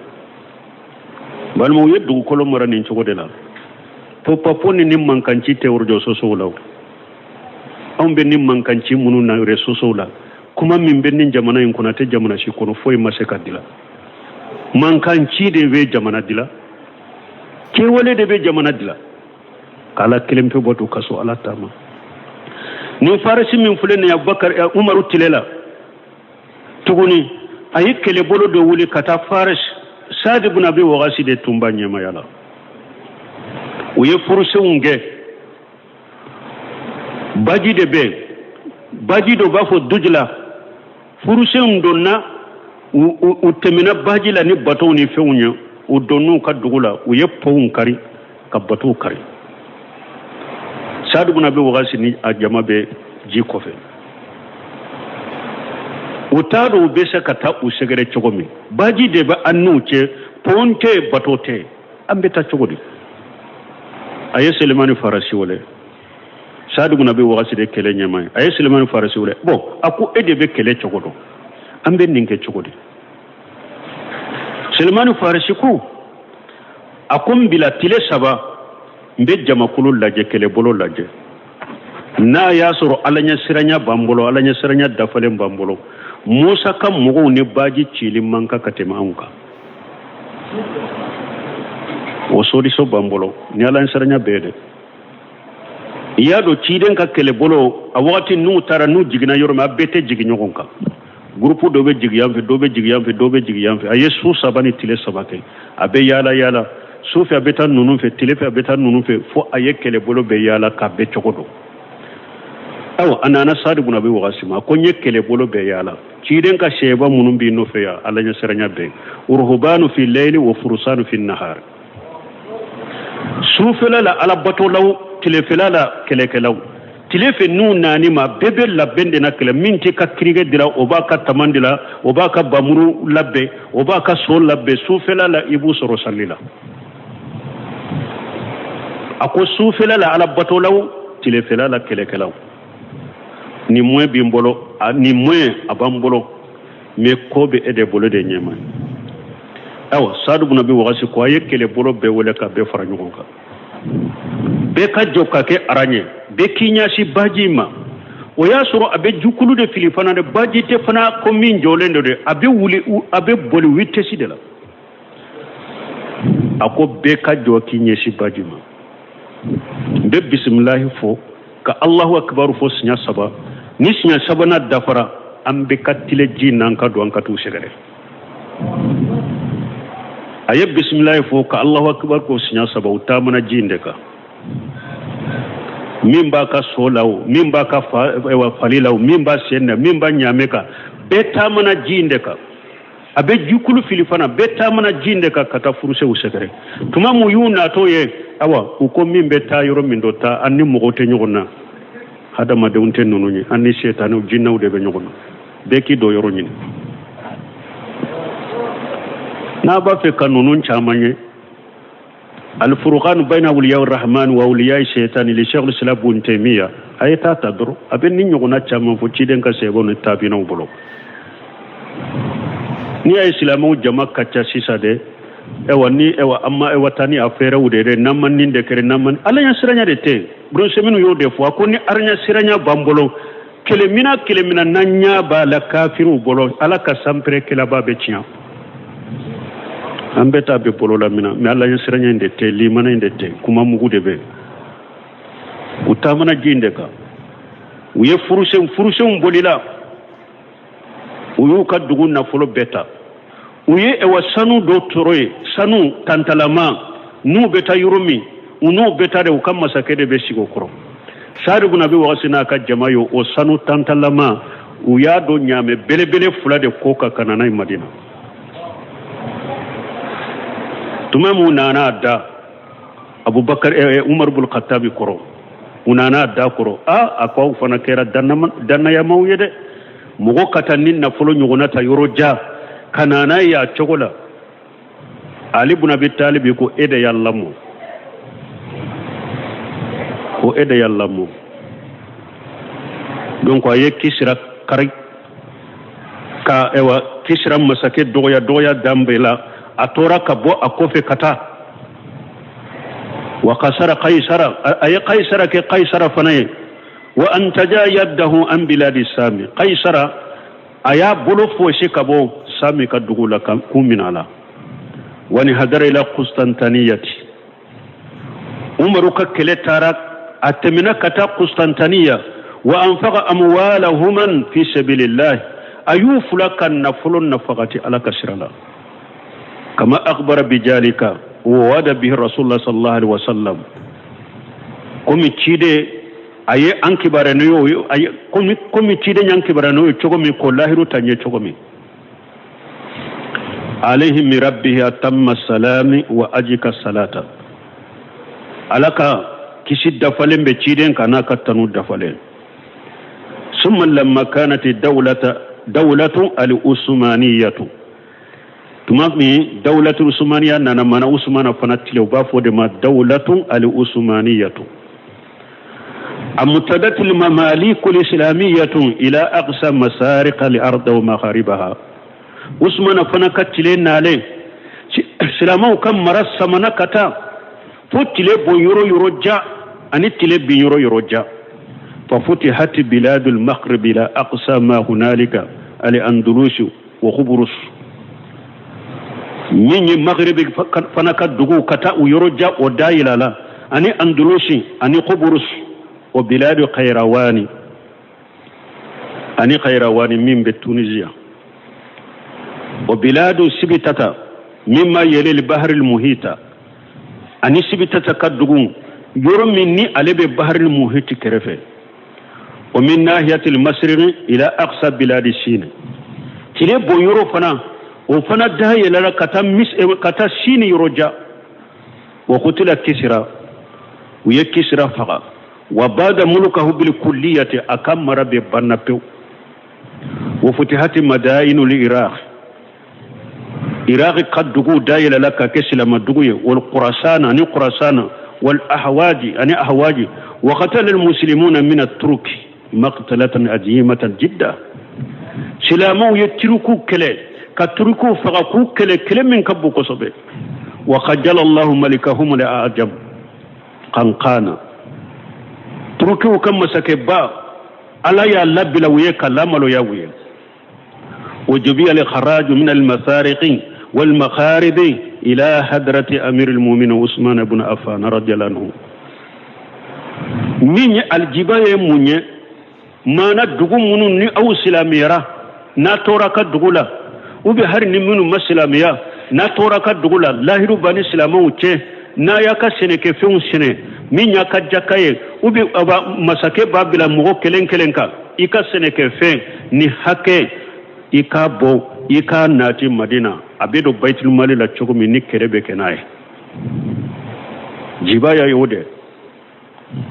bal mo yeddu ko lo mara ni cogode la popo ni nim mankanci te worjo soso law on be nim mankanci munu na re soso la kuma min be nin jamana in kuna te jamana shi kono foy maseka dila mankanci de be jamana dila ke wole de be jamana dila kala kelempe botu kaso ala tama ni farasi min fulene Abubakar Umaru tilela tuguni ayi kele bolo do wuli kata faras Sadi ibn Abi Waqas de tumba nyama yala uye furuse unge baji de be baji do bafo dujla furuse undonna utemina baji la ni bato ni fewnya udonu ka dugula uye powun kari ka bato kari Sadi ibn Abi Waqas ni ajama be ji kofe utado besa kata usegere chogomi baji de ba annuche ponte batote ambeta chogodi aye Suleiman farasi wole Saadu bun Abi Waqas de kele nyama aye Suleiman farasi wole bon aku ede be kele chogodo ambe ninke chogodi Suleiman farasi ku akum bila tile saba mbe jama kulul laje kele bolo laje na ya soro alanya siranya bambolo alanya siranya dafale bambolo Musa kam mugo ne baji cili manka katema anka o sodi so bambolo ni alanya siranya bede iya do ciden ka kele bolo a wakati nu tara nu jigina yorma bete jigi nyogonka groupe do be jigi yamfe do be jigi yamfe do be jigi yamfe aye su sabani tile sabake abe yala sufi abeta nunu fe tile fe abeta nunu fe fo aye kele bolo be yala ka be chogodo aw anana Saadu bun Abi Waqas ma ko nye kele bolo be yala ciden ka sheba munum bi no fe ya alanya seranya be urhubanu fi layli wa furusanu fi nahar sufela la ala bato law tile fela la kele kelaw tile fe nu nani ma bebe la bende na kele minti ka krige dira obaka tamandila obaka bamuru labbe obaka sol labbe sufela la ibu soro sallila ako sufela la ala bato law tile fela la kele kelaw ni moy bi mbolo ni moy abambolo me ko be ede bolo de nyema awa Saadu bun Abi Waqas ko aye kele bolo be wala ka be fara nyugo ka be ka joka ke aranye be kinya si bajima o ya soro abe jukulu de filifana de baji te fana ko min jolendo de abe wuli abe boli witte si de la ako be ka joki nye si bajima be bismillah fo ka Allahu akbar fo sinya saba ni sinya saba na dafara ambe katile jinan ka do an ka tu segere aye bismillah fo ka Allahu akbar ko sinya saba uta mana jinde ka mimba ka solaw mimba ka falilaw mimba senna mimba nyameka beta mana jinde ka abe jukulu filifana beta mana jinde ka kata furuse usegere tuma mu yuna to ye awa uko mimbe ta yoro mindota anni mogote nyogona hada ma deunte nononyi anni shetanu jinnaw de be nyogona beki do yoro nyin na ba fe kanunun chamanye al furqan bayna awliya ar-rahman wa awliya ash-shaytan li shaykh al-islam ibn taymiya ayata tadru aben ni nyogona chama fo ciden ka sebo no tabina bolo ni ay islamu jama kacha sisade ewa ni ewa amma ewa tani afere wudere namman ninde kere namman ala nya siranya de te bron seminu yo de fo ko ni arnya siranya bambolo kelemina nanya ba la kafiru bolo ala ka sampre kila ba be tian ambeta be bolo la mina me ala nya siranya de te limana inde te kuma mugu de be utamana jinde ka uye furusem bolila uyu ka dugun na folo beta uye ewa sanu do toroye sanu tantalama nu beta yurumi unu beta de ukama sakede be sigo koro Saadu bun Abi Waqas na ka jamayo o sanu tantalama uya do nyame belebele fula de koka kanana Madina tumamu nana da Abubakar Umar bin Khattab koro unana da koro akwa fana kera danna ya mawyede mugo katanin na folo nyugona ta yoroja kanana ya chogola Ali ibn Abi Talib ko ede yallamu donc aye kisra kari ka ewa kisra masake doya dambela atora kabo akofe kata wa qasara qaisara ay qaisara ke qaisara fanaye wa antaja yadahu an biladi sami qaisara aya bolo fo shikabo sami ka dugula kan kuminala wani hadara ila Qustantaniyati umaru ka kele tarak atemina kata Qustantaniya wa anfaqa amwalahum fi sabilillah ayufula kan nafulun nafaqati ala kasrala kama akhbara bijalika wa wada bihi rasulullah sallallahu alaihi wasallam komi cide aye ankibara no yo aye komi cide nyankibara no yo chogomi ko lahiru tanye chogomi alayhi min rabbihi atamma salami wa ajika salata alaka kisid dafalen be ciden kana katanu dafalen summa lamma kanat dawlatu al-usmaniyatu تمامي دولة العثمانية نانا مانا عثمان فنتلي وبافو دما دولة العثمانية امتدت المماليك الإسلامية إلى أقصى مسارق الأرض ومغاربها عثمان فنكتلي نالي سلامو كم مرس منكتا فتلي بيورو يرجع أن تلي بيورو يرجع ففتحت بلاد المغرب إلى أقصى ما هنالك الأندلس وقبرص من المغرب فنكت دغو كتا ويرجع ودايلا لا أني أندلس أني قبرص وبلاد قيروان أني قيروان من بتونسيا وبلاد سبتة مما يلي البحر المحيط أني سبتة كدغون يرم مني على البحر المحيط كرفه ومن ناحية المشرق إلى أقصى بلاد الصين تلي بويرو فنا وفنا دهي للا كتا الصين يرجع وقتل كسرى ويكسرى فقط وبعد ملكه بالكلية أكمر ببنبه وفتحت مدائن العراق العراق قد دقوا دايل لك كسلم الدقوية والقرصان أني قرصان والأحواج أني أحواج وقتل المسلمون من الترك مقتلة عظيمة جدا سلامو يتركوا كله كتركوا فقوا كله من كبو كسبه وخجل الله ملكهم الأعجم قنقانا تركوا كم مسكبا ألا يا لب لويه كلام لو يويه وجبي الخراج من المسارق والمخارب إلى حضرة أمير المؤمنين عثمان بن عفان رضي الله عنه من الجباية مني ما ندعو منو أو سلاميرا ناتورا كدغولا وبهر نمنو مسلاميا ناتورا كدغولا لا هرو بني سلامو تشي na yaka sene ke fiun sene min yaka jakaye ubi aba masake babila mugo kelen ka ika sene ke fe ni hake ika bo ika nati madina abedo baitul mali la chogo min ni kerebe kenaye jibaya yode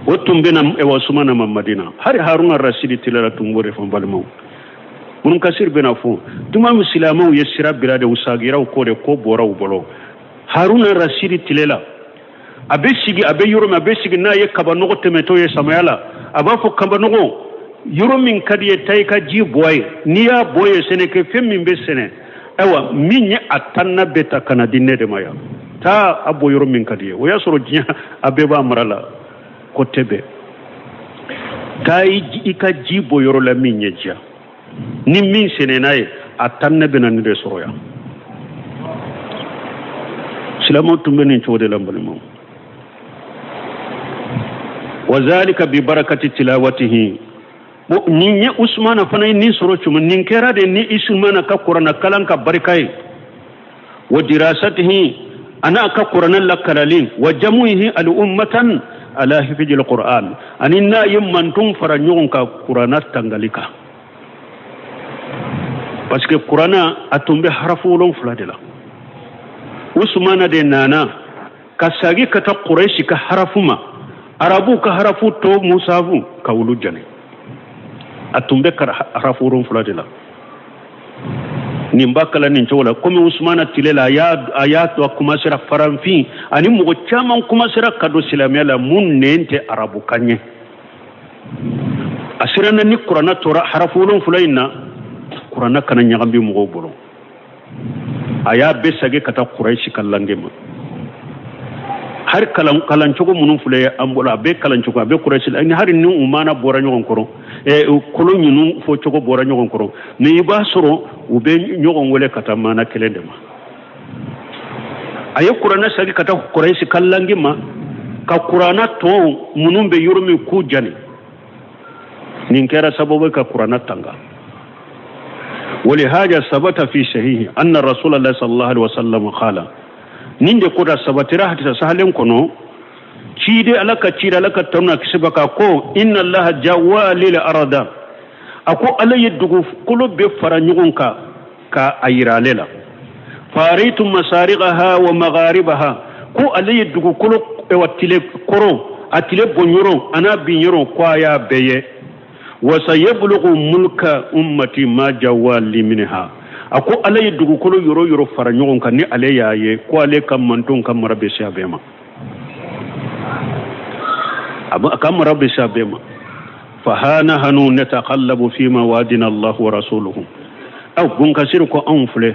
wotumbe na e wasumana madina hari haruna rasidi tilala tumbore fon balmo mun kasir bena fo tuma muslimo yesira bilade usagira ko de ko bora ubolo haruna rasidi tilela abesigi abe yoro abesigi na ye kabanogo temeto ye samayala abafo kabanogo yoro min kadiye tayka ji boy niya boye sene ke femmin be sene ewa minye atanna beta kana dinne de maya ta abo yoro min kadiye o yasoro jinya abe ba marala ko tebe tay ika ji bo yoro la minye jia ni min sene naye atanna benani de soroya silamo tumbeni chode lambali mo وذلك ببركة تلاوته ني عثمان فني ني سروچ من نكرا دي ني عثمان كقران كلام كبركاي ودراسته انا كقران لكلالين وجمعه الامه على حفظ القران ان يمن تم فرنيون كقران تنغاليكا parce que qur'ana atumbe harafulon fladela عثمان de nana kasagi kata quraish ka harafuma arabu ka harafu to musafu ka wulujane atumbe ka harafu ron fuladila nimbakala nin chola comme usmana tilela ayat wa kuma sira faranfi ani mugo chaman kuma sira kado silamela mun nente arabu kanye asirana ni qur'ana tora harafu ron fulaina qur'ana kana nyagambi mugo bolo aya besage kata quraish kallangema har kalan chogo munun fule ambola be kalan chogo be quraish ani har ni umana bora nyogon koro e kolon nyunu fo chogo bora nyogon koro ni ibasoro ube nyogon wole kata mana kelendema ayi qur'ana sagi kata quraish kallangi ma ka qur'ana to munun be yurmi ku jani nin kera sababu ka qur'ana tanga ولهذا ثبت في صحيح أن رسول الله صلى الله عليه وسلم قال نinde koda sabatira hatta sahalen kono cide alaka cida alaka tawna kisbaka ko inna allaha jawalil arada ako alaye dugu kulo be fara nyugonka ka ayiralela faritum masariqaha wa magharibaha ko alaye dugu kulo e watile koro atile bonyoro ana binyoro kwa ya beye wa sayablughu mulka ummati ma jawali minha ako alay dugukolo yoro yoro fara nyogon kan ni ale yaye ko ale kam manton kam rabbi shabema aba kam rabbi shabema fa hana hanu nataqallabu fi mawadina Allah wa rasuluhu aw gun kasir ko anfule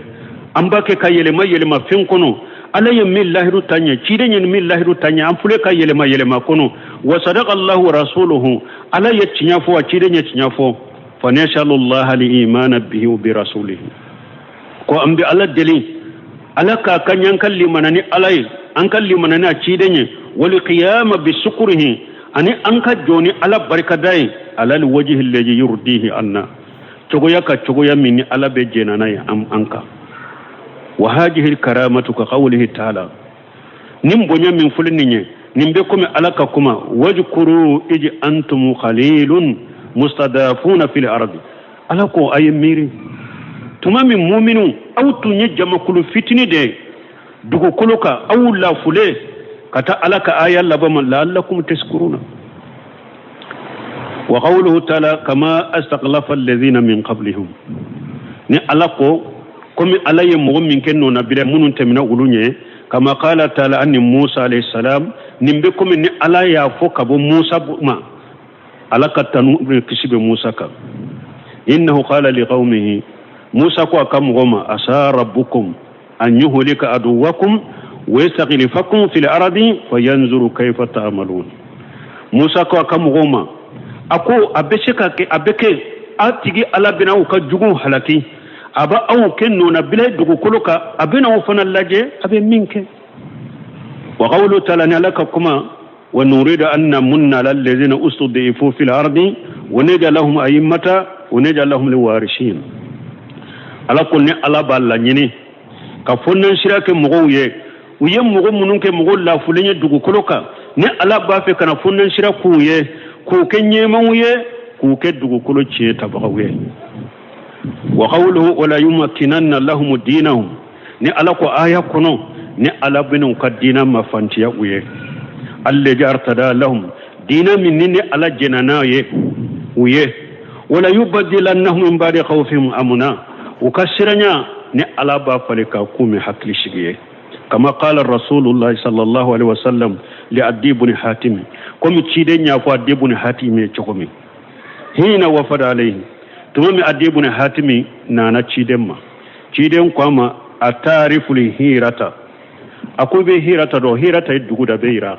ambake kayele mayele fin kono alay min lahiru tanya cide nyen min lahiru tanya anfule kayele mayele kono wa sadaqa Allah wa rasuluhu alay cinya fo cide nyen cinya fo fa nashallallahu li imana bihi wa bi rasulihi ko ambi ala deli ala ka kanyan kalli manani alay an kalli manani a cidenye wal qiyama bi shukrihi ani an ka joni ala barkadai ala wajhi alladhi yurdihi anna chogoya minni ala be jenana am anka wa hadhihi karamatu ka qawlihi ta'ala nim bonya min fulninye nimbe kome ala ka kuma wajkuru ij antum qalilun mustadafuna fil ardi ala ko ay miri tuma min mu'minu aw tunye jamakulu fitini de dugo koloka aw la fule kata alaka aya labama la'allakum tashkuruna wa qawluhu ta'ala kama astaqlafa alladhina min qablihim ni alako komi alaye mo min kenno na bile munun temina ulunye kama qala ta'ala anni Musa alayhi salam nimbe komi ni ala ya fo kabo Musa ma alaka tanu kisibe Musa ka innahu qala liqaumihi Musa ko akam goma asa rabbukum an yuhlika aduwakum wa yastaghlifakum fil ardi fayanzuru kayfa ta'malun Musa ko akam goma ako abesheka ke abeke atigi ala bina ka jugu halaki aba aw kenno na bilay dugu koloka abina wo fana laje abe minke wa qawlu ta'ala laka kuma wa nuridu an namunna lil ladina ustudifu fil ardi wa naj'alahum a'immata wa naj'alahum liwarishin ala kunne ala balla nyini ka fonnan shirake mugoye uye mugo mununke mugo la fulenye dugu koloka ne ala ba fe kana fonnan shiraku ye ko kenye mawye ko ke dugu kolo ce tabagawe wa qawluhu wala yumakkinanna lahum dinahum ni ala ko aya kono ni ala binu kadina mafantiya uye alle jartada lahum dina minni ala jenana ye uye wala yubaddilannahum min ba'di khawfihim amna ukasiranya ni ala ba falika kumi hakli shigiye kama qala rasulullah sallallahu alaihi wasallam li Adi ibn Hatim komi ciden ya ko Adi ibn Hatim chokomi hina wafada alaihi tumami Adi ibn Hatim nana ciden ma ciden kwama atarifu li hirata akube hirata do hirata dugu da beira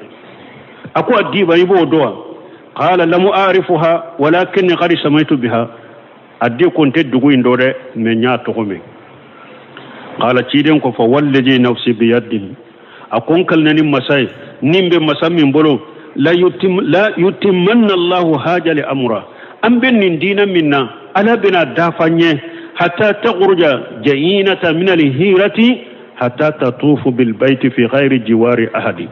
ako Adi ba ibo doa qala lam a'rifuha walakin qad samaitu biha Adi konte dugu indore me nya tokomi qala ciden ko fa wallaji nafsi bi yadihi akon kalnani masai nimbe masamin bolo la yutimmanna Allahu haja li amra am bin dina minna ala bina dafanye hatta takhruja jayinata min al-hirati hatta tatufu bil bayti fi ghairi jiwari ahadi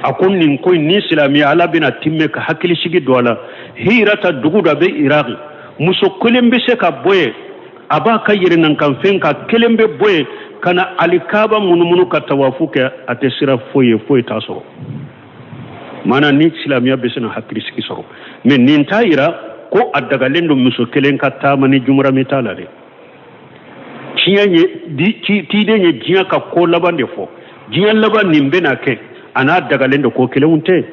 akon nin koy ni islamiya ala bina timme ka hakili shigi dola hirata duguda be iraqi muso kulembe se ka boye aba kayire nan kan fenka kelembe boye kana alikaba munumunu ka tawafuke atesira foye taso mana ni islamiya besina hakili siki soro men nin tayira ko addaga lendo muso kelen ka tamani jumra mitala de ciyanye di tidenye jiya ka ko labande fo jiya laban nimbe na ke ana daga lendo ko kelunte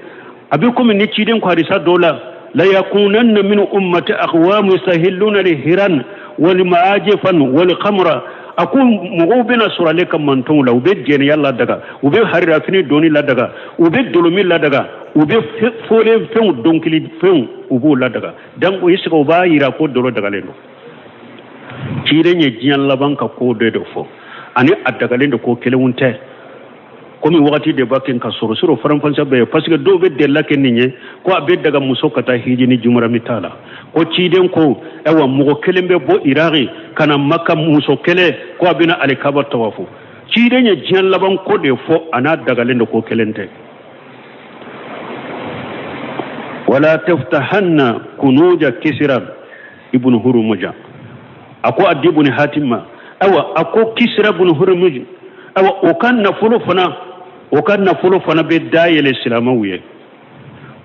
abi ko min ni ciden ko harisa dola la yakunanna min ummati aqwam yastahilluna lihiran wal maajifan wal khamra aku mugo bina surale kam manton la ube jeni yalla daga ube harira fini doni la daga ube dolomi la daga ube fole fen donkili fen ubu la daga dan o yisiko ba yira ko dolo daga lendo cirenye jiyan laban ka ko de do fo ani adaga lendo ko kelewunte komi wakati de bakin ka soro faran fansa be parce que do be de la keninye ko abe daga muso kata hijini jumara mitala ko ciden ko ewa mugo kelembe bo iraqi kana makka muso kele ko abina alikaba tawafu cidenye jiyan laban ko de fo ana daga lendo ko kelente wala taftahanna kunuja kisra ibn hurumuja ako Adi ibn Hatim awa ako kisra ibn hurumuja awa okan na fulu fana be dayele islamawiye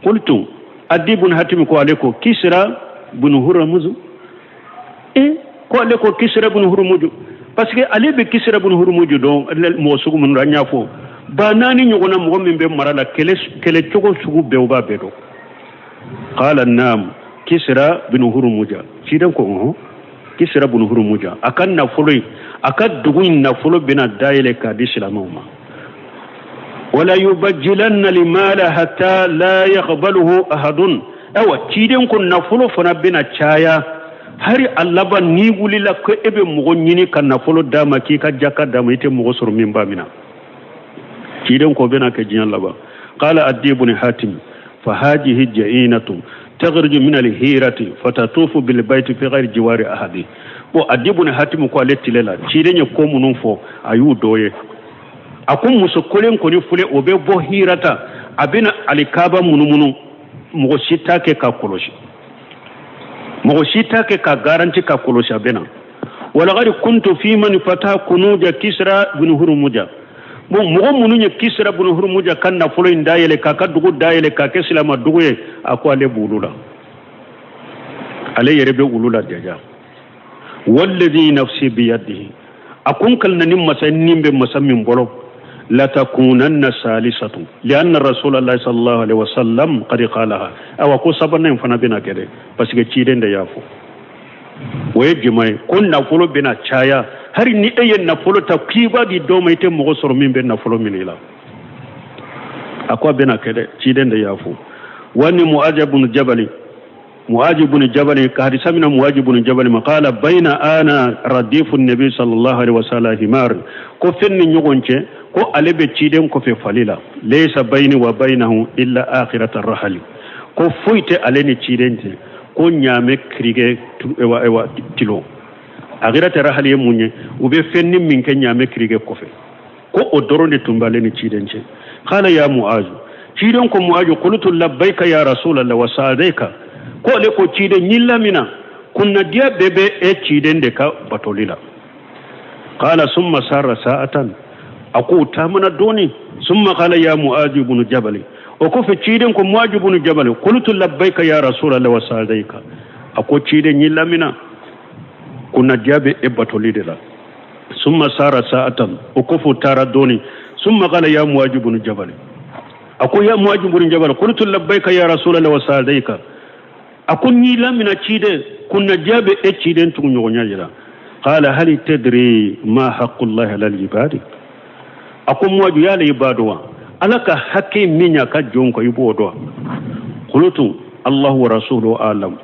qultu Adi ibn Hatim ko aleko kisra ibn hurmuz ko le ko Kisra ibn Hurmuz parce que ali be Kisra ibn Hurmuz don mo sugu mun ranya fo ba nani nyogona mo min be marala kele cogo sugu be oba be do qala nam Kisra ibn Hurmuz cidan ko Kisra ibn Hurmuz akan na fuloi akad dugun na fulo bina daile ka dislamuma wala yubajjilanna limala hatta la yaqbaluhu ahadun awa ciden kun na fulo fana bina chaya hari allaba ni wulila ko ebe mugo nyini kan na fulo dama ki ka jakka dama ite mugo sur min ba mina ciden ko bina ke jiyan laba qala adibun hatim fa hadhihi ja'inatu takhruju min al-hirati fatatufu bil bayti fi ghayri jiwari ahadi bo adibun hatim ko lettilela ciden ko munun fo ayu doye akun musu kolen ko ni fule obe bo hirata abina alikaba munumunu mogo sitake ka koloshi mogo sitake ka garanti ka koloshi abena wala gari kuntu fi man fata kunuja Kisra bin Hurmuja mo mogo mununye Kisra bin Hurmuja kanna folo indayele ka dugu dayele ka kesilama duguye ako ale bulula ale yerebe ulula deja wallazi nafsi biyadihi akun kalna nimma sanimbe masammin bolo لا تكونن سالسة لأن رسول الله صلى الله عليه وسلم قد قالها أو أكو سبنا فنا بنا كده بس كتيرين ده يافو ويجمعي كن نفلو بنا شايا هري نيئي نفلو تكيبا دي دوما يتم مغسر من بين نفلو من إلا أكو بنا كده تيرين ده يافو واني معاذ بن جبل كحديث من معاذ بن جبل ما قال بين أنا رديف النبي صلى الله عليه وسلم همار كفن نيغونچه ko alebe ciden ko fe falila laysa bayni wa baynahu illa akhiratar rahali ko fuite aleni cidente ko nyame krige ewa tilo akhiratar rahali munye ube fenni min ke nyame krige ko fe ko odorone tumbaleni cidence qala ya muaz ciden ko muaz qultu labbaika ya rasulullah wa sa'adaika ko le ko ciden nyillamina kunna dia bebe e ciden de ka batolila qala summa sarra sa'atan أقول تامنا دوني ثم قال يا معاذ بن جبل وكف تشيدن كم معاذ بن جبل قلت لبيك يا رسول الله وسعديك أقول تشيدن يلامنا كنا جاب إبتو ليدلا ثم سار ساعة وكف تارا دوني ثم قال يا معاذ بن جبل أقول يا معاذ بن جبل قلت لبيك يا رسول الله وسعديك أقول يلامنا تشيدن كنا جاب تشيدن تنيونيا قال هل تدري ما حق الله على العباد akon waju yala ibadowa alaka hakke minya ka jonko ibodo qulutu Allah wa rasuluhu alam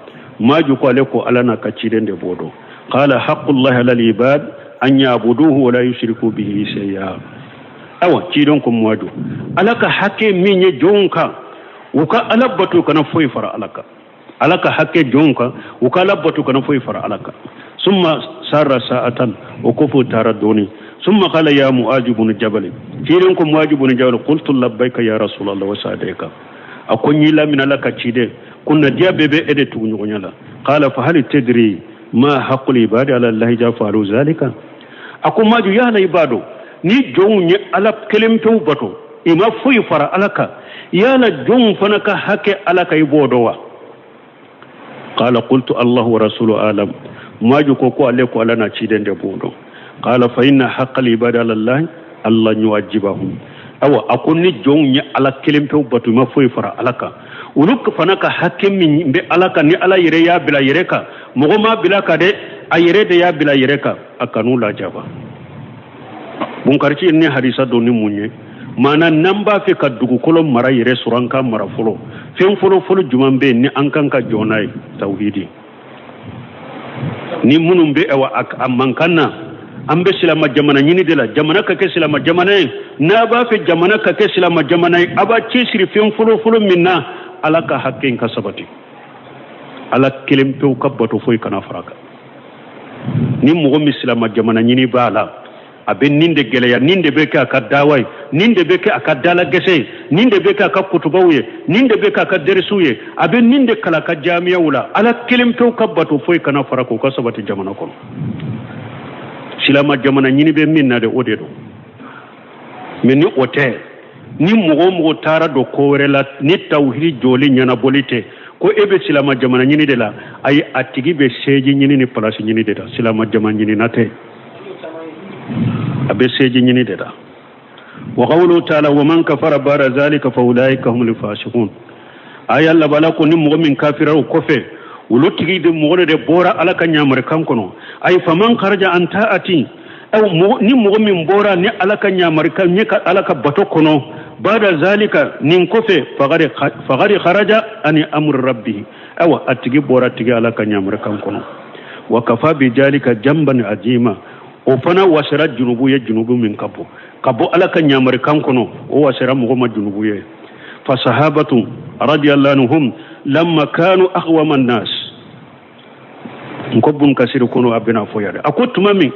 maju ko aleko alana ka cidende bodo qala haqqullahi alal ibad an yabuduhu wa la yushriku bihi shay'a awa cidon ko waju alaka hakke minya jonka uka alabbatu kana foy fara alaka hakke jonka uka alabbatu kana foy fara alaka summa sarra sa'atan wa kufu taraduni ثم قال يا معاذ بن جبل كيرنكم معاذ بن جبل قلت لبيك يا رسول الله وسعديك أكوني لا من لك تشيد كنا ديا بيبي إدتو نيونا قال فهل تدري ما حق العباد على الله جافعوا ذلك أكون ما جو يا العبادو ni jong ni alap kelim to bato ima fuy fara alaka yala jong fanaka hake alaka ibodowa qala qultu Allah wa rasuluhu alam ma ju ko aleko alana cidende bodo qala fa inna haqqal ibada lillahi Allah yuwajibahum awa akonni jong ala kelimpe batu ma foy fara alaka uluk fanaka hakim min be alaka ni ala yire ya bila yireka mogoma bila ka de ayire de ya bila yireka akanu la jaba bun karci ni hadisa doni munye mana namba fe ka dugu kolon mara yire suranka mara folo fen folo jumambe ni ankanka jonai tauhidi ni munum be awa amankanna ambe silama jamana nyini de la jamana ka ke silama jamana na ba fe jamana ka ke silama jamana aba ci siri fen folo minna alaka hakken ka sabati ala kelim to kabbato foy kana faraka ni mo silama jamana nyini bala abin ninde geleya ninde beke aka dawai ninde beke aka dala gese ninde beke aka kutubawye ninde beke aka dersuye abin ninde kala ka jami'a wula ala kelim to kabbato foy kana farako ka sabati jamana ko silama jamana nyini be minna de odedo meni ote ni mo tara do ko rela ni tawhid joli nyana bolite ko ebe silama jamana nyini de la ay atigi be seji nyini ni place nyini de da silama jamana nyini nate abe seji nyini de da wa qawlu ta'ala wa man kafara bara zalika fa ulaika humul fasiqun ay alla bala ko ni mu'min kafira ko fe wulutigi de mo de bora ala kan nyamare kankono ay faman kharaja an ta'ati aw ni mu'min bora ni ala kan nyamare kan ni ka ala ka bato kono bada zalika nin kofe fagari kharaja ani amr rabbi aw atigi bora tigi ala kan nyamare kankono wa kafa bi zalika jamban ajima o fana wasara junubu ye junubu min kabo ala kan nyamare kankono o wasara mo ma junubu ye fa sahabatu radiyallahu anhum lamma kanu aqwama an-nas nkobun kasir kono abena foyade akotuma mi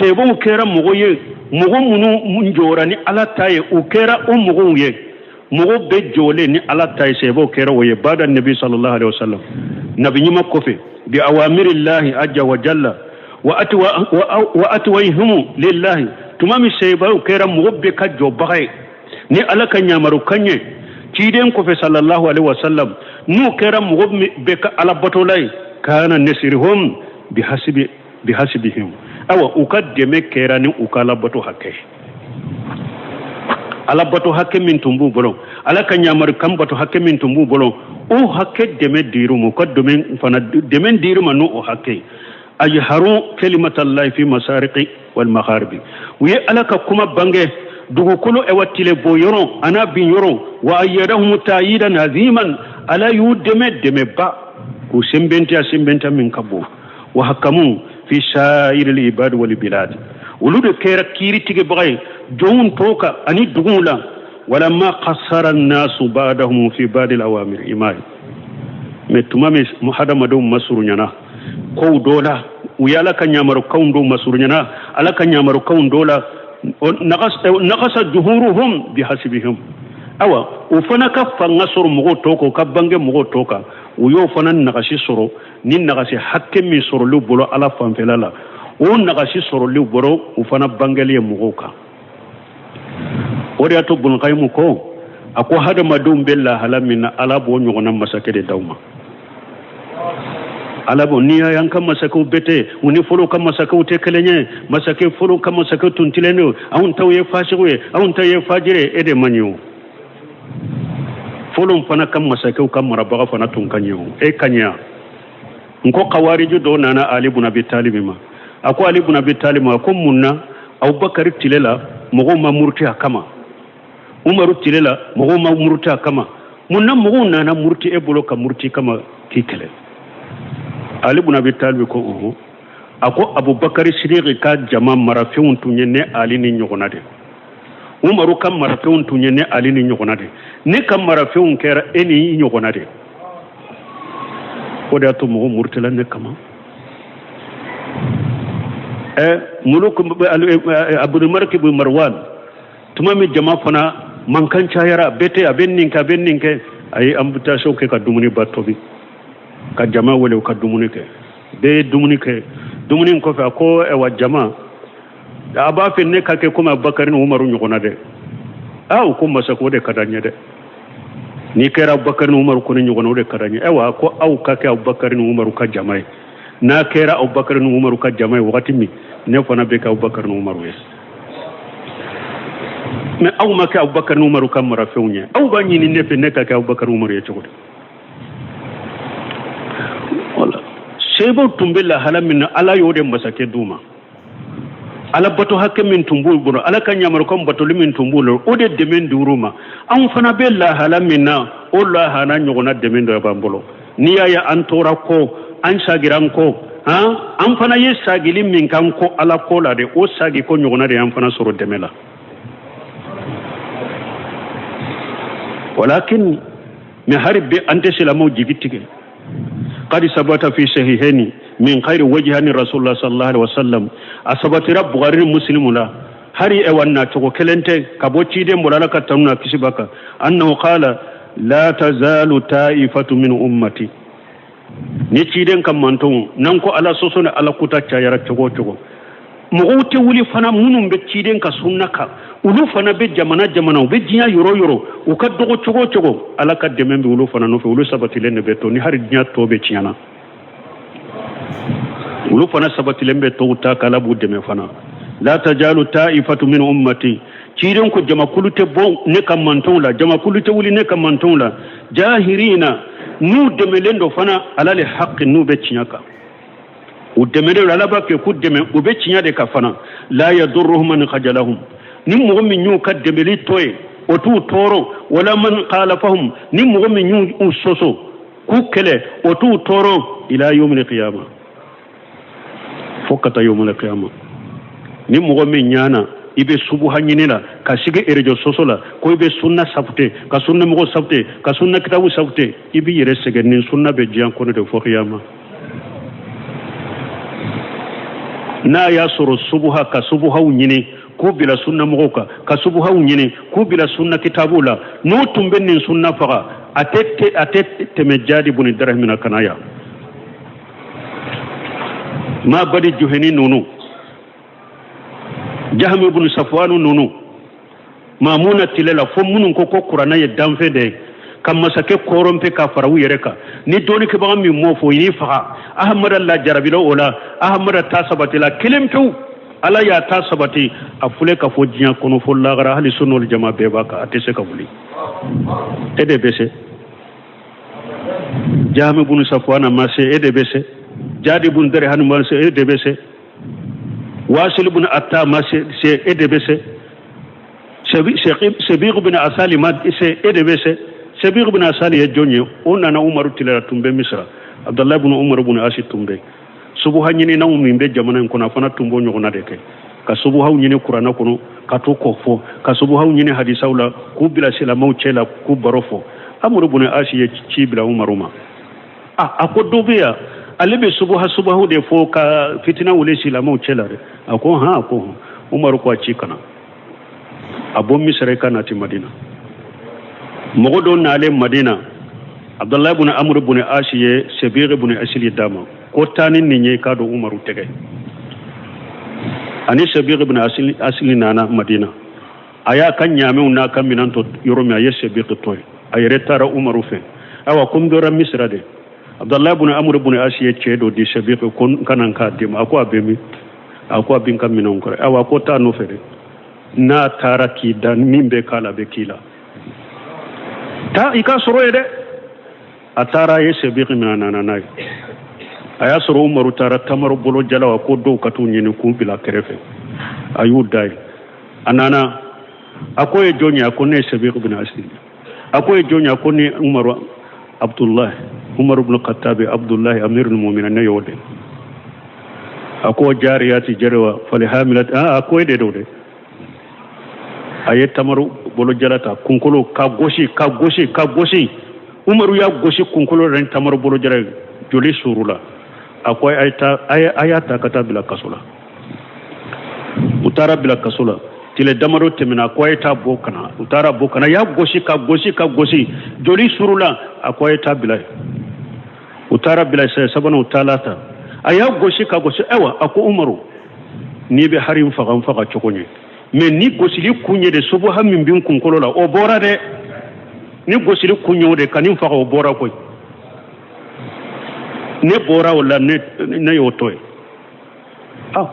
sebo kera mogo ye mogo munu munjora ni ala taye o kera o mogo ye mogo be jole ni ala taye sebo kera wo ye bada nabi sallallahu alaihi wasallam nabi nyima kofe bi awamirillahi ajja wa jalla wa atwayhum lillahi tumami sebo kera mogo be ka jo bagay ni ala ka nyamaru kanye ciden kofe sallallahu alaihi wasallam nu kera mogo be ka ala batolay kana nasirhum bihasibihim awa ukaddeme kerani ukala bato hakke ala bato hakke min tumbu bolon ala kanyamar kam bato hakke min tumbu bolon o hakke deme diru mukaddeme fana deme diru manu o hakke ajharu kalimatallahi fi masariqi wal magharibi wi alaka kuma bange dugu kulu e wattile bo yoro ana bin yoro wa ayyadahum ta'idan aziman ala yudeme deme ba ko sembenta min kabo wa hakamu fi sha'ir al-ibad wal bilad wulude kera kiri tige bagay jomun toka ani dugula wala ma qassara an-nas ba'dahum fi ba'd al-awamir imai metumame muhadama do masurunyana ko dola uyala kanyamaru kaundo masurunyana ala kanyamaru kaundo naqasa juhuruhum bihasibihim awa ufana kafa ngasoro mugo toko kabange mugo toka uyo fana nagashi soro ni nagashi hakke mi soro lu bolo ala fanfelala o nagashi soro lu boro ufana bangeli mugo ka ori ato bun qaymu ko ako hada madum bella halamina ala bo nyogona masake de dawma ala bo niya yanka masake bete muni folo kam masake te kelenye masake folo kam masake tuntileno awun tawye fashiwe awun tawye fajire ede manyo folon fana kam masake kam marabaga fana tun kanyo e kanya nko qawariju do nana ali ibn abi talib ma ako ali ibn abi talib ma ko munna abubakar tilela mogo mamurti akama umaru tilela mogo mamurti akama munna mogo nana murti e bolo ka murti kama kikele ali ibn abi talib ko ako abubakar siddiq ka jama marafun tunyene ali ni nyogona de umaru kam marafun tunyene ali ni nyogona de ne kam marafun kera eni nyogona de oda to mo murtala ne kama muluk abul markib marwan tumami jama fana mankan chayara bete abenninka ay ambuta shoke ka dumuni battobi ka jama wole ka dumuni ke be dumuni ko fa ko e wa jama aba fe ne ka ke kuma bakarin umaru nyogona de aw ko masako de kadanya de ni kera abubakar umaru ko nyogona de kadanya ewa ko aw ka ke abubakar umaru ka jamai na kera abubakar umaru ka jamai wakati mi ne fana be ka abubakar umaru yes me aw ma ka abubakar umaru ka mara fewnya aw ba ni ne fe ne ka abubakar umaru ya chugo wala sebo tumbilla halamin ala yode masake duma ala bato hakke min tumbul buro ala kanyamar kom bato limin tumbul ode demen duruma an fana bella halamina o la hana nyogona demen do bambolo ni ya antora ko an sagiran ko an fana ye sagili min kan ko ala ko la de o sagi ko nyogona de an fana soro demela walakin mi harbi ante silamo jigitige قد ثبت في صحيحين من خير وجهان رسول الله صلى الله عليه وسلم أثبت رب غير مسلم لا هري أولنا تقول كلنته كبوتشي دم ولا لك تمنا كسبك أنه قال لا تزال طائفة من أمتي نتشي دم كم منتون ننكو على سوسنا على كوتا تشايرة تقول mogo te wuli fana munum be ciden ka sunna ka ulu fana be jamana be dinya yoro u ka dogo cogo ala ka demembe ulu fana no fe ulu sabatilen ne be to ni har dinya to be ciana ulu fana sabatilen be to ta kala bu deme fana la tajalu ta'ifatu min ummati ciden ko jama kulute bon ne kam manton la jama kulute wuli ne kam manton la jahirina nu demelen do fana ala le haqqi nu be ciaka u demele ala ba ke ku deme u be cinya de ka fana la yadurruhum man khajalahum ni mo min ñu ka demeli toy o tu toro wala man qalafahum ni mo min ñu soso ku kele o tu toro ila yawmil qiyamah fokata yawmil qiyamah ni mo min ñana ibe subu hanyinila ka sige erejo soso la ko ibe sunna sabte ka sunna mo sabte ka sunna kitabu sabte ibi yere sege ni sunna be jian ko de fo qiyamah na ya soro subuha ka subuha nyini ku bila sunna mogoka ka subuha nyini ku bila sunna kitabula no tumbe nin sunna faga atete mejadi buni darahmina kanaya ma badi juheni nunu jahmi ibn safwan nunu mamuna tilela fo munun ko qur'ana ye danfe de kam masake korompe ka farawu yereka ni doni ke bagam mi mofo yini faga ahmad allah jarabilo ola ahmad tasabatila kilimtu ala ya tasabati afule ka fo jinya kono fo lagara hali sunul jama be baka atese ka buli ede bese jami bunu safwana mase ede bese jadi bun dare hanu mase ede bese wasil bun atta mase se ede bese shabiq bin asali mad se ede bese shabiq bin asali ya jonye onana umaru tilala tumbe misra abdullah ibn umar ibn ashi tumbe subuha nyini na umimbe jamana ko na fana tumbo nyogona de ke ka subuha nyini qur'ana kono ka to ko fo ka subuha nyini hadisa wala ku bila sila mauchela ku barofo amuru ibn ashi ya ci bila umaruma ako dobiya alibe subuha de fo ka fitina wule sila mauchela re ako umaru ko ci kana abon misra kana ti madina mogodo na ale madina abdullah ibn amr ibn ashiye sabir ibn asli dama ko tanin ninye ka do umaru tege ani sabir ibn asli nana madina aya kan nyame na kan minanto yoromi aye sabir toy ayre tara umaru fe awa kum do ram misra de abdullah ibn amr ibn ashiye chedo di sabir kon kanan ka dem ako abemi ako abin kan minon ko awa ko ta no fere na tara ki dan mimbe kala be kila ta ika soro yede atara ye sebiqi minana nay aya soro umaru tara tamaru bolo jalawa ko do katu nyini ku bila kerefe ayu dai anana akoye jonya ko ne sebiqi bin asli akoye jonya ko ne umaru abdullah umar ibn khattab abdullah amirul mu'minin ne yode ako jariyati jarwa fali hamilat akoye de dode aye tamaru bolo jalata kunkolo ka goshi umaru ya goshi kunkolo ren tamaru bolo jara joli surula akoy ayata kata bila kasula utara bila kasula tile damaro temina akoy ta bokana utara bokana ya goshi joli surula akoy ta bila utara bila sai sabana utalata aya goshi ewa ako umaru ni be harim faga chokonye mais ni gosili kunye de sobo hammin bin kunkolo la o bora de ni gosili kunyo de kanin fa o bora koy ne bora wala ne yotoy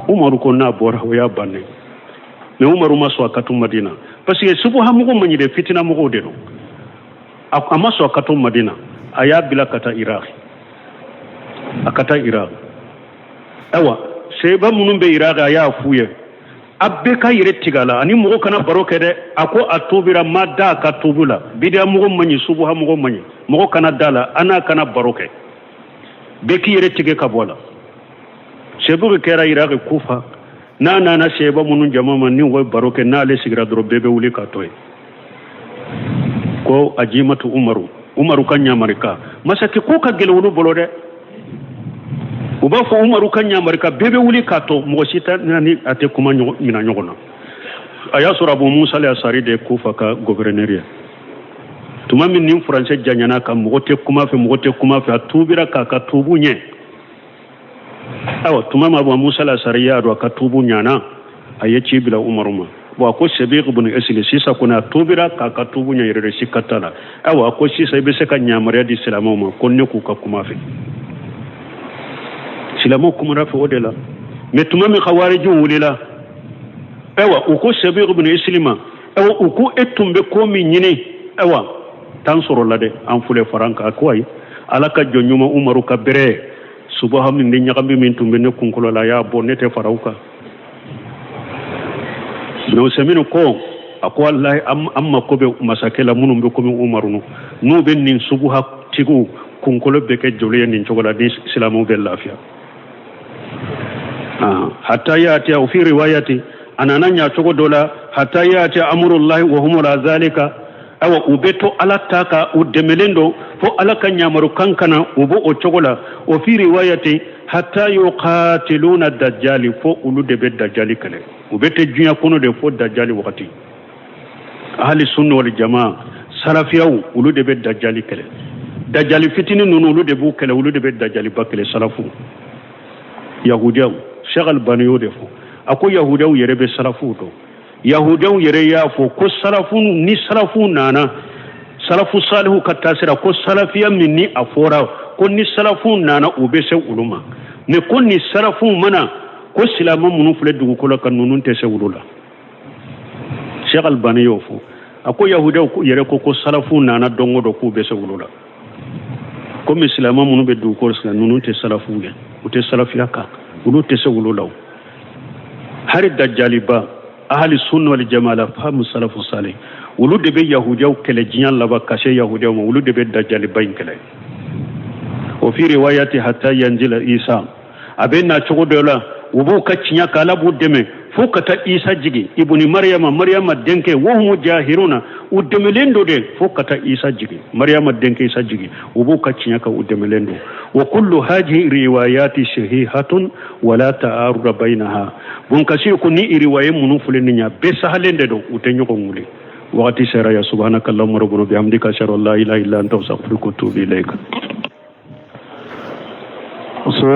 umaru ko na bora o ya banne mais umaru maso akatu madina parce que sobo hamugo manyi de fitina mo de no amaso akatu madina aya bila kata iraq awa seba munumbe iraq aya fuye abbe ka yire tigala ani mogo kana baroke de ako atubira madda ka tubula bidia mogo manyi subuha mogo manyi mogo kana dala ana kana baroke be ki yire tige ka bola shebu kera iraqi kufa na sheba munun jamama ni wo baroke na le sigira dro bebe wuli ka toy ko ajimatu umaru kanya marika masaki ko ka gelwulu bolode uba fo umaru kanya marika bebe wuli kato mo sita nani ate kuma mina nyogona aya sura bu musa le asari de kufa ka gouverneuriat tuma min nim français janyana ka mo te kuma fe atubira ka tubunye awa tuma ma ba Musa la sariya do ka tubu nyana aye cibila umaruma bo ko Shabiq ibn Asli sisa kuna tubira ka tubu nya yere sikatala awa ko sisa be se ka nyamare di islamu ma konne ku ka kuma fe islamu kuma rafa odela me tuma mi khawariju wulila awa ko Shabiq ibn Aslima awa ko etumbe ko mi nyini awa tan soro lade an fule faranka akwai alaka jonyuma umaru kabere subaham ni nyakambi min tumbe ne kunkulo la ya bonete farauka no semino ko ako wallahi amma ko be masakela munum be ko min umaru no ben nin subuha tigu kunkulo be ke jole nin chogola di islamu be lafiya hatta yati au fi riwayati anana nya chogo dola hatta yati amrullahi wa hum la zalika awa ubeto alataka udemelendo fo alaka nyamaru kankana ubo o chogola o fi riwayati hatta yuqatiluna dajjali fo ulude be dajjali kale ubete junya kono de fo dajjali wakati ahli sunna wal jamaa salafiyaw ulude be dajjali kale dajjali fitini nunu ulude bu kale ulude be dajjali bakale salafu yahudiyaw shagal baniyo de fo ako yahudiyaw yere be salafu to yahudaw yere ya fo ko salafu ni salafu nana salafu salihu katasira ko salafiya minni afora ko ni salafu nana ubese uluma ne ko ni salafu mana ko silama munu fule dugu ko kan nunun te se ulula Sheikh Albani yo fo ako yahudaw yere ko salafu nana dongo do ko bese ulula ko mi silama munu be dugu ko nunun te salafu ya ute salafiya ka ulu te se ulula hari dajjali ba ahli sunna wal jamaa fahamu salafu salih wulu de be yahudiyaw kele jiyan laba kashe yahudiyaw ma wulu de be dajjal bayin kele o fi riwayati hatta yanzila isa abena chogo dola wubu kacinya kala bu deme fu kata isa jigi ibni maryama denke wo hum jahiruna udemelendo de fu kata isa jigi maryama denke isa jigi wubu kacinya ka udemelendo wa kullu hadhihi riwayati sahihatun wala ta'arud bainaha bun kasi ko ni riwaye munu fuleni nya be sahalende do utenyo ko ngule wakati sera ya subhanakallahumma rabbana bihamdika ashhadu an la ilaha illa anta astaghfiruka wa atubu ilaika